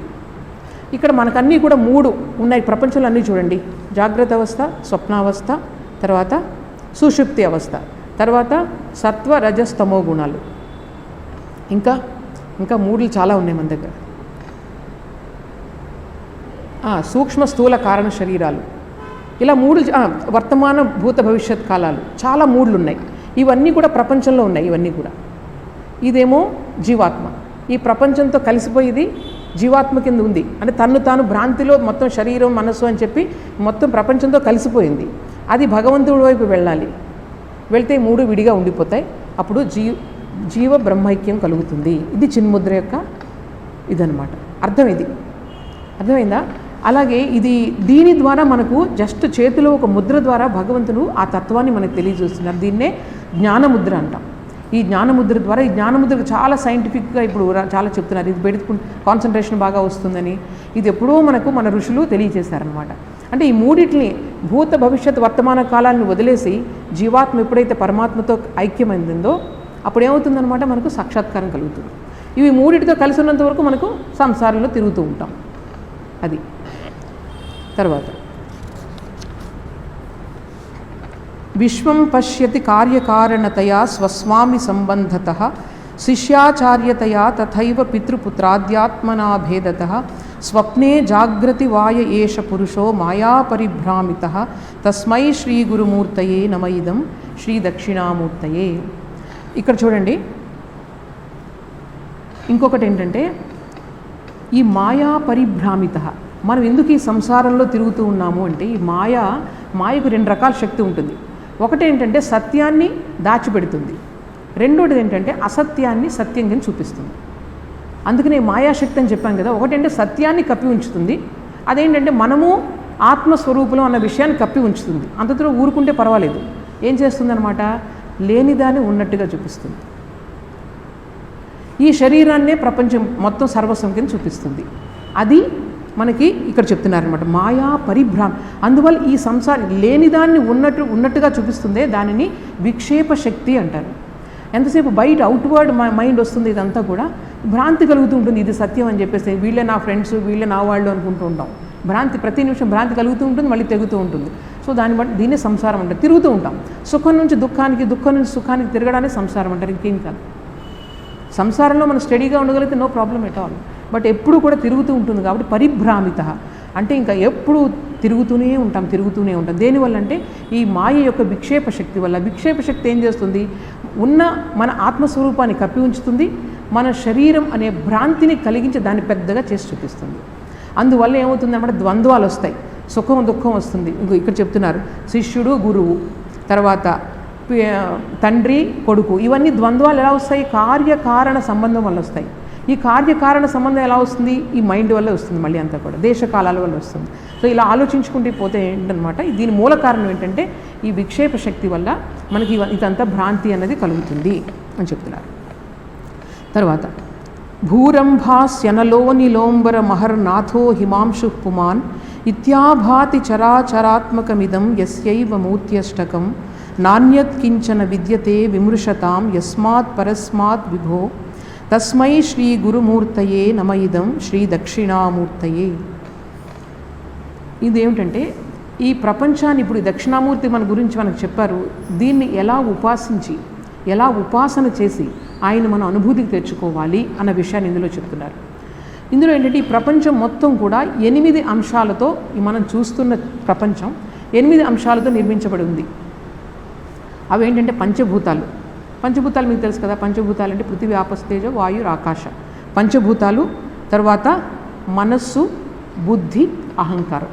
ఇక్కడ మనకన్నీ కూడా 3 ఉన్నాయి ప్రపంచంలో. అన్నీ చూడండి, జాగ్రత్త అవస్థ, స్వప్నావస్థ, తర్వాత సుషుప్తి అవస్థ, తర్వాత సత్వ రజస్తమో గుణాలు, ఇంకా 3 చాలా ఉన్నాయి మన దగ్గర. సూక్ష్మ స్థూల కారణ శరీరాలు, ఇలా 3 వర్తమాన భూత భవిష్యత్ కాలాలు, చాలా 3 ఉన్నాయి. ఇవన్నీ కూడా ప్రపంచంలో ఉన్నాయి. ఇవన్నీ కూడా ఇదేమో జీవాత్మ, ఈ ప్రపంచంతో కలిసిపోయేది జీవాత్మ కింద ఉంది. అంటే తన్ను తాను భ్రాంతిలో మొత్తం శరీరం మనస్సు అని చెప్పి మొత్తం ప్రపంచంతో కలిసిపోయింది. అది భగవంతుడి వైపు వెళ్ళాలి. వెళ్తే 3 విడిగా ఉండిపోతాయి. అప్పుడు జీవ బ్రహ్మైక్యం కలుగుతుంది. ఇది చిన్ముద్ర యొక్క ఇదనమాట అర్థం. ఇది అర్థమైందా? అలాగే దీని ద్వారా మనకు జస్ట్ చేతిలో ఒక ముద్ర ద్వారా భగవంతుడు ఆ తత్వాన్ని మనకు తెలియజేస్తున్నారు. దీన్నే జ్ఞానముద్ర అంటాం. ఈ జ్ఞానముద్ర ద్వారా, ఈ జ్ఞానముద్రకు చాలా సైంటిఫిక్గా ఇప్పుడు చాలా చెప్తున్నారు. ఇది పెట్టుకుని కాన్సన్ట్రేషన్ బాగా వస్తుందని. ఇది ఎప్పుడో మన ఋషులు తెలియజేశారనమాట. అంటే ఈ 3 భూత భవిష్యత్ వర్తమాన కాలాన్ని వదిలేసి జీవాత్మ ఎప్పుడైతే పరమాత్మతో ఐక్యమైందో అప్పుడు ఏమవుతుందనమాట, మనకు సాక్షాత్కారం కలుగుతుంది. ఇవి 3తో కలిసి ఉన్నంత వరకు మనకు సంసారంలో తిరుగుతూ ఉంటాం. అది తర్వాత విశ్వం పశ్యతి కార్యకారణతయా స్వస్వామి సంబంధతః శిష్యాచార్యతయా తథైవ పితృపుత్రాద్యాత్మనా భేదతః స్వప్నే జాగ్రతి వాయ ఏష పురుషో మాయా పరిభ్రామితః తస్మై శ్రీ గురుమూర్తయే నమ ఇదం శ్రీ దక్షిణామూర్తయే. ఇక్కడ చూడండి, ఇంకొకటి ఏంటంటే ఈ మాయా పరిభ్రామితః. మనం ఎందుకు ఈ సంసారంలో తిరుగుతూ ఉన్నాము అంటే ఈ మాయకు 2 రకాల శక్తి ఉంటుంది. ఒకటి ఏంటంటే సత్యాన్ని దాచిపెడుతుంది, రెండోది ఏంటంటే అసత్యాన్ని సత్యంగా చూపిస్తుంది. అందుకనే మాయాశక్తి అని చెప్పాం కదా. ఒకటంటే సత్యాన్ని కప్పి ఉంచుతుంది, అదేంటంటే మనము ఆత్మస్వరూపం అన్న విషయాన్ని కప్పి ఉంచుతుంది. అంతతో ఊరుకుంటే పర్వాలేదు. ఏం చేస్తుందన్నమాట, లేనిదాన్ని ఉన్నట్టుగా చూపిస్తుంది. ఈ శరీరాన్నే ప్రపంచం మొత్తం సర్వస్వం కింద చూపిస్తుంది. అది మనకి ఇక్కడ చెప్తున్నారనమాట, మాయా పరిభ్రామ. అందువల్ల ఈ సంసారం లేనిదాన్ని ఉన్నట్టుగా చూపిస్తుందే దానిని విక్షేప శక్తి అంటారు. ఎంతసేపు బయట అవుట్వర్డ్ మైండ్ వస్తుంది, ఇదంతా కూడా భ్రాంతి కలుగుతూ ఉంటుంది. ఇది సత్యం అని చెప్పేసి వీళ్ళే నా ఫ్రెండ్స్, వీళ్ళే నా వాళ్ళు అనుకుంటూ ఉంటాం. భ్రాంతి ప్రతి నిమిషం భ్రాంతి కలుగుతూ ఉంటుంది, మళ్ళీ తెగుతూ ఉంటుంది. సో దాన్ని బట్టి దీన్నే సంసారం అంటారు. తిరుగుతూ ఉంటాం. సుఖం నుంచి దుఃఖానికి, దుఃఖం నుంచి సుఖానికి తిరగడానికి సంసారం అంటారు, ఇంకేం కాదు. సంసారంలో మనం స్టడీగా ఉండగలిగితే no problem at all. But ఎప్పుడు కూడా తిరుగుతూ ఉంటుంది కాబట్టి పరిభ్రామిత అంటే ఇంకా ఎప్పుడు తిరుగుతూనే ఉంటాం. దేనివల్ల అంటే ఈ మాయ యొక్క విక్షేప శక్తి వల్ల. విక్షేప శక్తి ఏం చేస్తుంది, ఉన్న మన ఆత్మస్వరూపాన్ని కప్పి ఉంచుతుంది, మన శరీరం అనే భ్రాంతిని కలిగించి దాన్ని పెద్దగా చేసి చూపిస్తుంది. అందువల్ల ఏమవుతుంది అన్నమాట, ద్వంద్వాలు వస్తాయి, సుఖం దుఃఖం వస్తుంది. ఇక్కడ చెప్తున్నారు శిష్యుడు గురువు, తర్వాత తండ్రి కొడుకు, ఇవన్నీ ద్వంద్వాలు ఎలా వస్తాయి, కార్యకారణ సంబంధం వల్ల వస్తాయి. ఈ కార్యకారణ సంబంధం ఎలా వస్తుంది, ఈ మైండ్ వల్ల వస్తుంది. మళ్ళీ అంతా కూడా దేశకాలాల వల్ల వస్తుంది. సో ఇలా ఆలోచించుకుంటూ పోతే ఏంటనమాట, దీని మూల కారణం ఏంటంటే ఈ విక్షేప శక్తి వల్ల మనకి ఇదంతా భ్రాంతి అన్నది కలుగుతుంది అని చెప్తున్నారు. తర్వాత భూరంభాస్యనలో నిలోంబర మహర్నాథో హిమాంశు పుమాన్ ఇత్యాభాతి చరాచరాత్మకమిదం యస్యైవ మూర్త్యష్టకం నాణ్యత్ కించన విద్యతే విమృశతాం యస్మాత్ పరస్మాత్ విభో తస్మై శ్రీ గురుమూర్తయే నమ ఇదం శ్రీ దక్షిణామూర్తయే. ఇదేమిటంటే ఈ ప్రపంచాన్ని ఇప్పుడు దక్షిణామూర్తి మన గురించి మనకు చెప్పారు. దీన్ని ఎలా ఉపాసన చేసి ఆయన మన అనుభూతికి తెచ్చుకోవాలి అన్న విషయాన్ని ఇందులో చెప్తున్నారు. ఇందులో ఏంటంటే ఈ ప్రపంచం మొత్తం కూడా 8 అంశాలతో, మనం చూస్తున్న ప్రపంచం 8 అంశాలతో నిర్మించబడి ఉంది. అవి ఏంటంటే పంచభూతాలు మీకు తెలుసు కదా. పంచభూతాలు అంటే పృథివీ ఆపస్తేజ వాయు ఆకాశ పంచభూతాలు. తర్వాత మనస్సు, బుద్ధి, అహంకారం.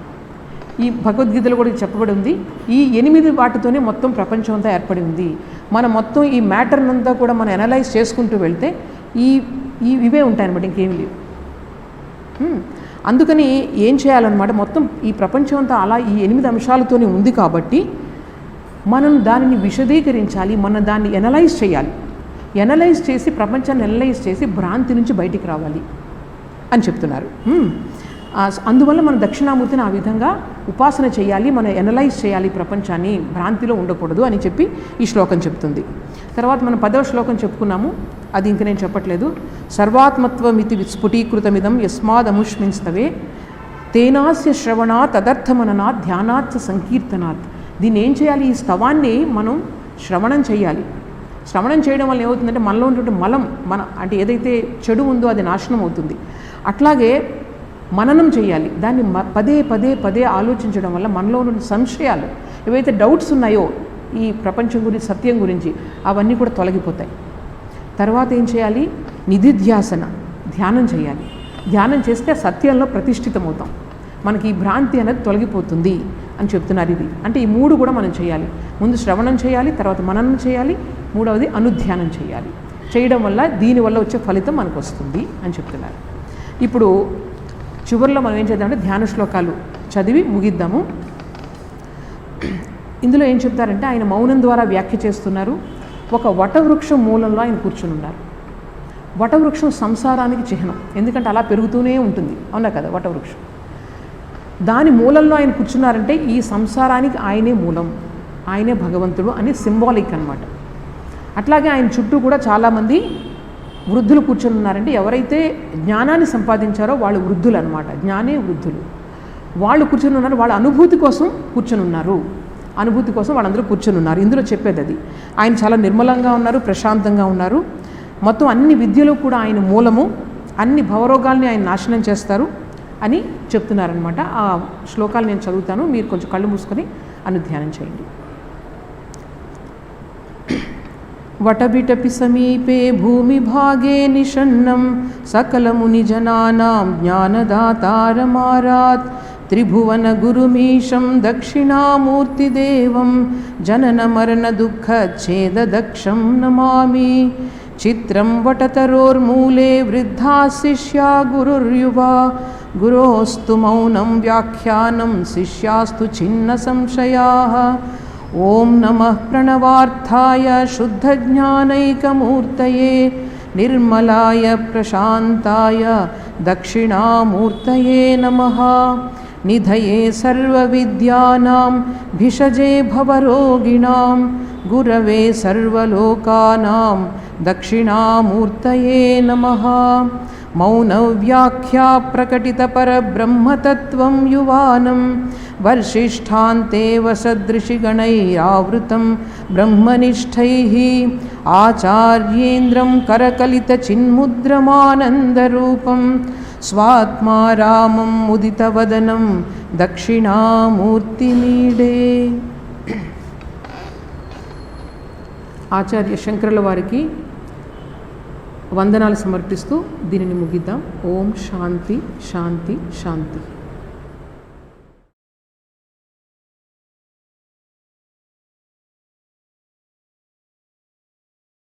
ఈ భగవద్గీతలో కూడా చెప్పబడి ఉంది. ఈ 8 వాటితోనే మొత్తం ప్రపంచం అంతా ఏర్పడి ఉంది. మనం మొత్తం ఈ మ్యాటర్నంతా కూడా మనం అనలైజ్ చేసుకుంటూ వెళ్తే ఇవే ఉంటాయన్నమాట, ఇంకేమి లేవు. అందుకని ఏం చేయాలన్నమాట, మొత్తం ఈ ప్రపంచం అంతా అలా ఈ 8 అంశాలతోనే ఉంది కాబట్టి మనం దానిని విశదీకరించాలి, మనం దాన్ని ఎనలైజ్ చేయాలి. ఎనలైజ్ చేసి ప్రపంచాన్ని ఎనలైజ్ చేసి భ్రాంతి నుంచి బయటికి రావాలి అని చెప్తున్నారు. అందువల్ల మనం దక్షిణామూర్తిని ఆ విధంగా ఉపాసన చేయాలి, మనం ఎనలైజ్ చేయాలి, ప్రపంచాన్ని భ్రాంతిలో ఉండకూడదు అని చెప్పి ఈ శ్లోకం చెప్తుంది. తర్వాత మనం 10వ శ్లోకం చెప్పుకున్నాము, అది ఇంక నేను చెప్పట్లేదు. సర్వాత్మత్వమితి స్ఫుటీకృతమిదం యస్మాదముష్మింస్తవే తేనాస్య శ్రవణాత్ తదర్థమననాత్ ధ్యానాత్ సంకీర్తనాత్. దీన్ని ఏం చేయాలి, ఈ స్తవాన్ని మనం శ్రవణం చేయాలి. శ్రవణం చేయడం వల్ల ఏమవుతుందంటే మనలో ఉన్నటువంటి మలం అంటే ఏదైతే చెడు ఉందో అది నాశనం అవుతుంది. అట్లాగే మననం చేయాలి, దాన్ని పదే పదే పదే ఆలోచించడం వల్ల మనలో ఉన్న సంశయాలు ఏవైతే డౌట్స్ ఉన్నాయో ఈ ప్రపంచం గురించి, సత్యం గురించి, అవన్నీ కూడా తొలగిపోతాయి. తర్వాత ఏం చేయాలి, నిధిధ్యాసన, ధ్యానం చేయాలి. ధ్యానం చేస్తే సత్యంలో ప్రతిష్ఠితమవుతాం, మనకి ఈ భ్రాంతి అనేది తొలగిపోతుంది అని చెప్తున్నారు. ఇది అంటే ఈ 3 కూడా మనం చేయాలి. ముందు శ్రవణం చేయాలి, తర్వాత మననం చేయాలి, 3వది అనుధ్యానం చేయాలి. చేయడం వల్ల దీనివల్ల వచ్చే ఫలితం మనకు వస్తుంది అని చెప్తున్నారు. ఇప్పుడు చివరిలో మనం ఏం చేద్దామంటే ధ్యాన శ్లోకాలు చదివి ముగిద్దాము. ఇందులో ఏం చెప్తారంటే ఆయన మౌనం ద్వారా వ్యాఖ్య చేస్తున్నారు. ఒక వటవృక్షం మూలంలో ఆయన కూర్చుని ఉన్నారు. వటవృక్షం సంసారానికి చిహ్నం, ఎందుకంటే అలా పెరుగుతూనే ఉంటుంది, అవునా కదా. వటవృక్షం దాని మూలంలో ఆయన కూర్చున్నారంటే ఈ సంసారానికి ఆయనే మూలం, ఆయనే భగవంతుడు అని సింబాలిక్ అన్నమాట. అట్లాగే ఆయన చుట్టూ కూడా చాలామంది వృద్ధులు కూర్చొని ఉన్నారంటే ఎవరైతే జ్ఞానాన్ని సంపాదించారో వాళ్ళు వృద్ధులు అనమాట, జ్ఞానే వృద్ధులు. వాళ్ళు కూర్చొని ఉన్నారు, వాళ్ళ అనుభూతి కోసం కూర్చొని ఉన్నారు, అనుభూతి కోసం వాళ్ళందరూ కూర్చొని ఉన్నారు. ఇందులో చెప్పేది అది. ఆయన చాలా నిర్మలంగా ఉన్నారు, ప్రశాంతంగా ఉన్నారు. మొత్తం అన్ని విద్యలు కూడా ఆయన మూలము, అన్ని భవరోగాల్ని ఆయన నాశనం చేస్తారు అని చెప్తున్నారనమాట. ఆ శ్లోకాలు నేను చదువుతాను, మీరు కొంచెం కళ్ళు మూసుకొని అనుధ్యానం చేయండి. వటబిటపి సమీపే భూమిభాగే నిషన్నం సకలమునిజనానాం జ్ఞానదాతారమారాత్ త్రిభువన గురుమీశం దక్షిణామూర్తిదేవం జననమరణదుఃఖచ్ఛేదదక్షం నమామి. చిత్రం వటతరోర్మూలే వృద్ధా శిష్యా గురుర్యువా గురోస్తు మౌనం వ్యాఖ్యానం శిష్యాస్తు ఛిన్న సంశయాః. ఓం నమః ప్రణవార్థాయ శుద్ధజ్ఞానైకమూర్తయే నిర్మలాయ ప్రశాంతాయ దక్షిణామూర్తయే నమః. నిధయే సర్వవిద్యానాం భిషజే భవరోగిణాం గురవే సర్వలోకానాం దక్షిణామూర్తయే నమః. మౌనవ్యాఖ్యా ప్రకటిత పరబ్రహ్మతత్వం యువానం వర్షిష్ఠాంతేవ సదృశిగణైరావృతం బ్రహ్మనిష్టైః ఆచార్యేంద్రం కరకలిత చిన్ముద్రమానందరూపం స్వాత్మా రామం ముదితవదనం దక్షిణామూర్తిమీడే. ఆచార్య శంకరుల వారికి వందనాలు సమర్పిస్తూ దీనిని ముగిద్దాం. ఓం శాంతి శాంతి శాంతి.